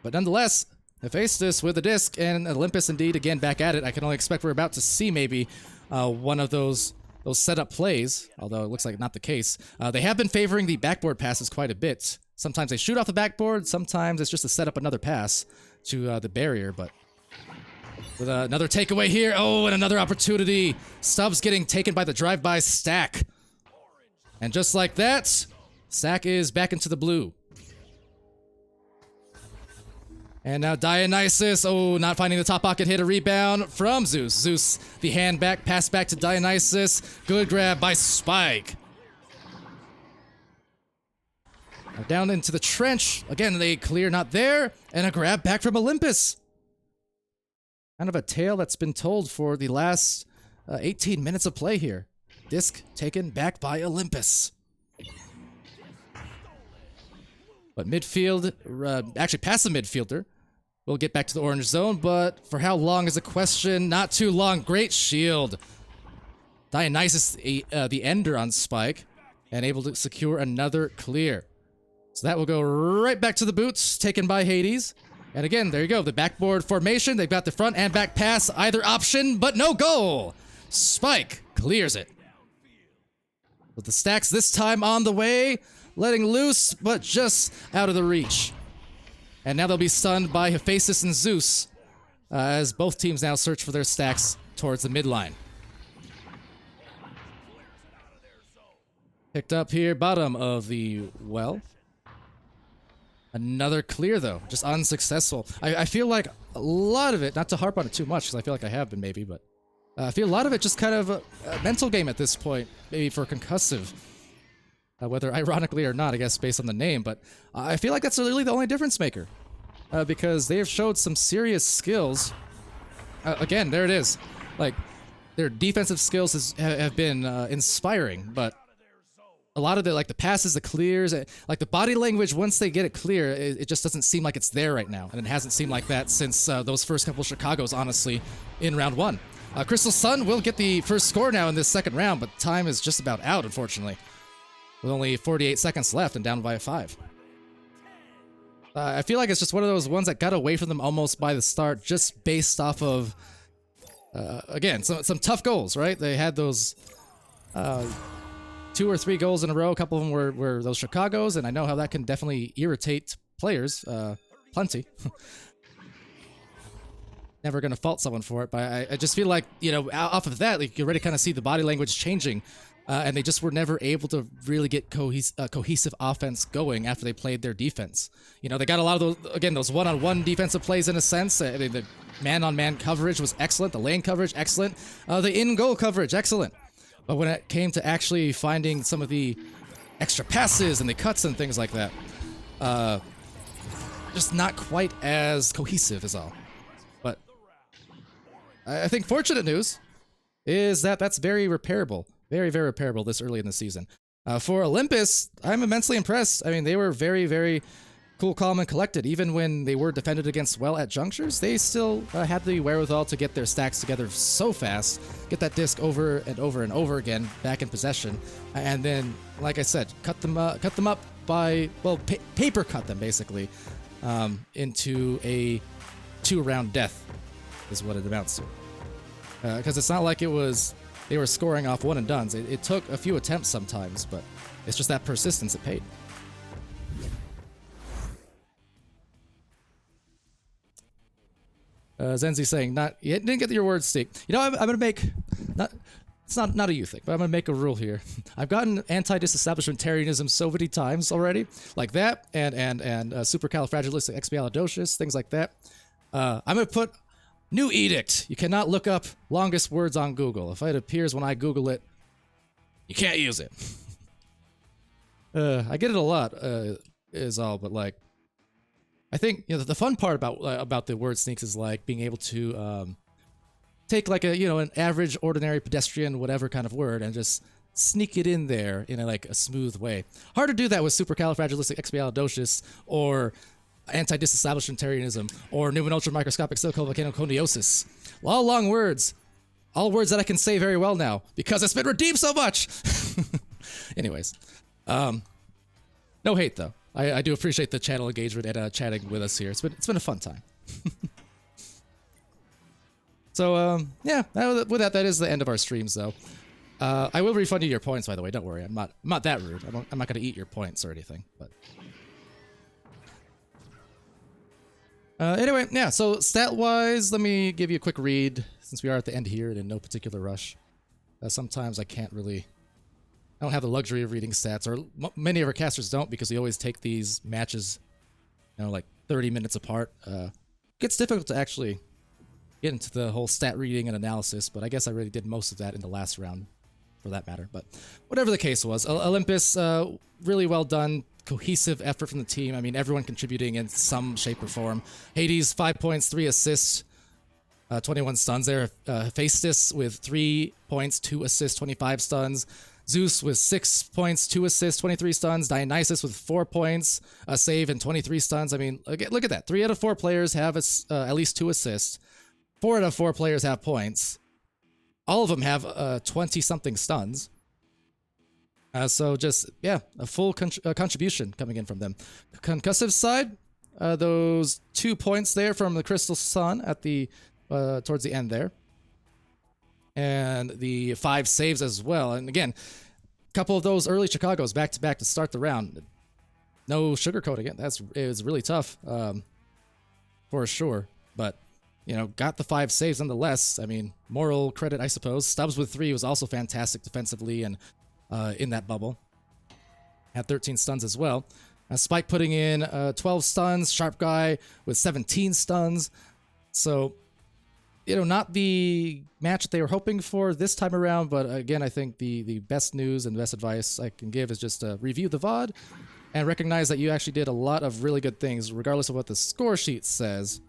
[SPEAKER 1] But nonetheless, Hephaestus with the disc, and Olympus indeed again back at it. I can only expect we're about to see maybe one of those setup plays, although it looks like not the case. They have been favoring the backboard passes quite a bit. Sometimes they shoot off the backboard, sometimes it's just to set up another pass to the barrier, but with another takeaway here. Oh, and another opportunity. Stubbs getting taken by the drive-by Stack. And just like that, Stack is back into the blue. And now Dionysus, oh, not finding the top pocket, hit a rebound from Zeus. Zeus, the hand back, pass back to Dionysus. Good grab by Spike. Now down into the trench. Again, they clear, not there. And a grab back from Olympus. Kind of a tale that's been told for the last 18 minutes of play here. Disc taken back by Olympus. But midfield, actually past the midfielder. We'll get back to the orange zone, but for how long is a question? Not too long. Great shield. Dionysus, the ender on Spike, and able to secure another clear. So that will go right back to the boots, taken by Hades. And again, there you go. The backboard formation. They've got the front and back pass, either option, but no goal. Spike clears it. With the stacks this time on the way. Letting loose, but just out of the reach. And now they'll be stunned by Hephaestus and Zeus as both teams now search for their stacks towards the midline. Picked up here, bottom of the well. Another clear, though, just unsuccessful. I feel like a lot of it, not to harp on it too much, because I feel like I have been maybe, but I feel a lot of it just kind of a mental game at this point, maybe for Concussive. Whether ironically or not, I guess, based on the name, but I feel like that's really the only difference maker. Because they have showed some serious skills. Again, there it is. Like, their defensive skills have been inspiring, but a lot of the the passes, the clears, like the body language. Once they get it clear, it just doesn't seem like it's there right now, and it hasn't seemed like that since those first couple Chicago's. Honestly, in round 1, Crystal Sun will get the first score now in this second round, but time is just about out, unfortunately, with only 48 seconds left and down by 5. I feel like it's just one of those ones that got away from them almost by the start, just based off of, again, some tough goals, right? They had those 2 or 3 goals in a row. A couple of them were those Chicago's, and I know how that can definitely irritate players, plenty. Never going to fault someone for it, but I just feel like, off of that, like, you already kind of see the body language changing. And they just were never able to really get cohesive offense going after they played their defense. They got a lot of those one-on-one defensive plays in a sense. The man-on-man coverage was excellent. The lane coverage, excellent. The in-goal coverage, excellent. But when it came to actually finding some of the extra passes and the cuts and things like that, just not quite as cohesive is all. But I think fortunate news is that that's very repairable. Very, very repairable this early in the season. For Olympus, I'm immensely impressed. I mean, they were very, very cool, calm, and collected. Even when they were defended against well at junctures, they still had the wherewithal to get their stacks together so fast, get that disc over and over and over again back in possession, and then, like I said, cut them up by, well, paper cut them basically into a 2-round death is what it amounts to. Because it's not like they were scoring off one and dones. It took a few attempts sometimes, but it's just that persistence that paid. Zenzi saying, you didn't get your words, Steak. I'm gonna make, it's not a you thing, but I'm gonna make a rule here. I've gotten anti-disestablishmentarianism so many times already, like that, and supercalifragilisticexpialidocious, things like that. I'm gonna put new edict. You cannot look up longest words on Google. If it appears when I Google it, you can't use it. I get it a lot, is all, but like, I think the fun part about the word sneaks is like being able to take like an average, ordinary, pedestrian, whatever kind of word and just sneak it in there in a smooth way. Hard to do that with supercalifragilisticexpialidocious or anti-disestablishmentarianism or new and ultra microscopic silicovolcanoconiosis. All long words. All words that I can say very well now because it's been redeemed so much. Anyways, no hate though. I do appreciate the channel engagement and chatting with us here. It's been a fun time. So yeah, with that is the end of our streams though. I will refund you your points, by the way. Don't worry, I'm not that rude. I'm not gonna eat your points or anything, but. Anyway, yeah, so stat-wise, let me give you a quick read, since we are at the end here and in no particular rush. Sometimes I don't have the luxury of reading stats, or many of our casters don't, because we always take these matches, like 30 minutes apart. Gets difficult to actually get into the whole stat reading and analysis, but I guess I really did most of that in the last round, for that matter. But whatever the case was, Olympus, really well done. Cohesive effort from the team. I mean, everyone contributing in some shape or form. Hades, 5 points, 3 assists, 21 stuns there. Hephaestus with 3 points, 2 assists, 25 stuns. Zeus with 6 points, 2 assists, 23 stuns. Dionysus with 4 points, a save, and 23 stuns. I mean, look at that. 3 out of 4 players have at least 2 assists. 4 out of 4 players have points. All of them have 20-something stuns. So just, yeah, a full contribution coming in from them. Concussive side, those 2 points there from the Crystal Sun at the towards the end there. And the 5 saves as well. And again, a couple of those early Chicago's back-to-back to start the round. No sugarcoating it. It was really tough, for sure. But, got the 5 saves nonetheless. I mean, moral credit, I suppose. Stubbs with 3 was also fantastic defensively and in that bubble. Had 13 stuns as well. Spike putting in 12 stuns. Sharp Guy with 17 stuns. So, not the match that they were hoping for this time around, but again, I think the best news and best advice I can give is just review the VOD and recognize that you actually did a lot of really good things, regardless of what the score sheet says.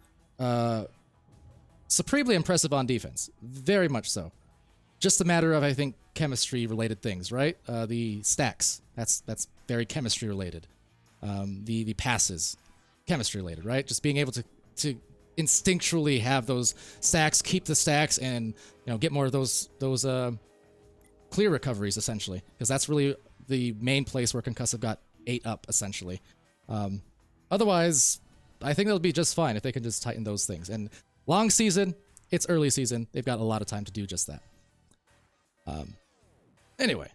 [SPEAKER 1] Supremely impressive on defense. Very much so. just a matter of, I think, chemistry related things, right? The stacks, that's very chemistry related. The passes, chemistry related, right? Just being able to instinctually have those stacks, keep the stacks, and get more of those clear recoveries essentially, because that's really the main place where Concussive got 8 up essentially. Otherwise, I think they'll be just fine if they can just tighten those things. And long season, it's early season. They've got a lot of time to do just that. Anyway.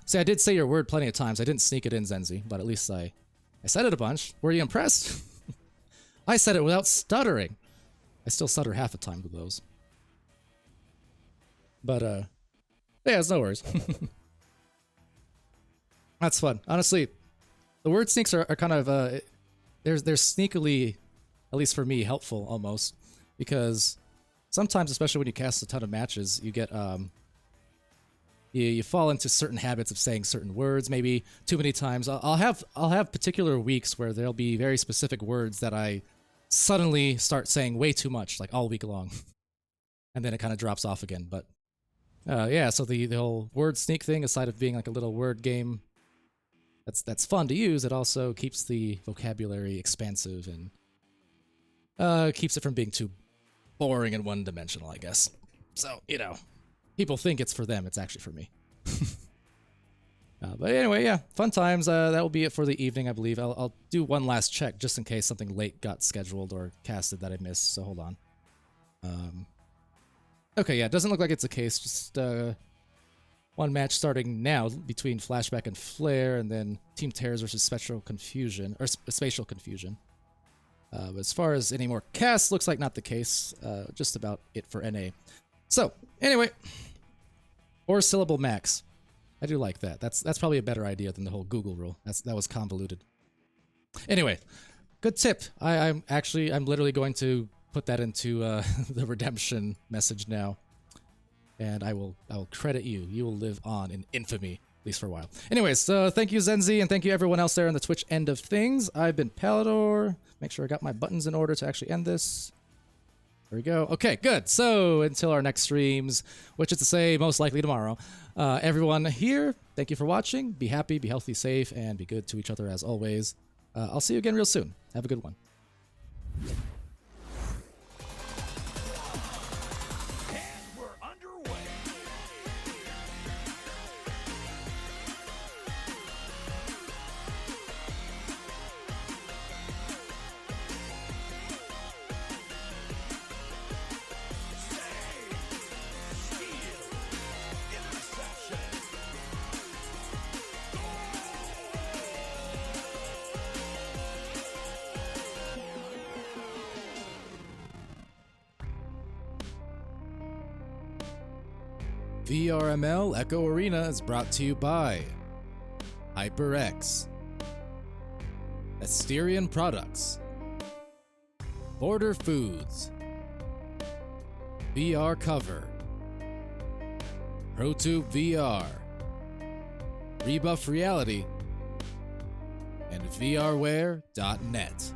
[SPEAKER 1] See, I did say your word plenty of times. I didn't sneak it in, Zenzi, but at least I said it a bunch. Were you impressed? I said it without stuttering. I still stutter half the time with those. But, yeah, it's no worries. That's fun. Honestly, the word sneaks are kind of, they're sneakily, at least for me, helpful almost. Because sometimes, especially when you cast a ton of matches, you get, you fall into certain habits of saying certain words, maybe too many times. I'll have particular weeks where there'll be very specific words that I suddenly start saying way too much, like all week long. And then it kind of drops off again. But yeah, so the whole word sneak thing, aside of being like a little word game, that's fun to use. It also keeps the vocabulary expansive and keeps it from being too boring and one-dimensional, I guess. So, people think it's for them. It's actually for me. But anyway, yeah, fun times. That will be it for the evening, I believe. I'll do one last check just in case something late got scheduled or casted that I missed. So hold on. Okay, yeah, it doesn't look like it's a case. Just one match starting now between Flashback and Flare, and then Team Terrors versus Spatial Confusion. But as far as any more casts, looks like not the case. Just about it for NA. So, anyway, 4-syllable max. I do like that. That's probably a better idea than the whole Google rule. That was convoluted. Anyway, good tip. I'm literally going to put that into the redemption message now, and I will credit you. You will live on in infamy, at least for a while. Anyways, thank you, Zenzi, and thank you everyone else there on the Twitch end of things. I've been Palidore. Make sure I got my buttons in order to actually end this. There we go. Okay, good. So until our next streams, which is to say most likely tomorrow, everyone here, thank you for watching. Be happy, be healthy, safe, and be good to each other as always. I'll see you again real soon. Have a good one. VRML Echo Arena is brought to you by HyperX, Asterion Products, Border Foods, VR Cover, ProTube VR, Rebuff Reality, and VRware.net.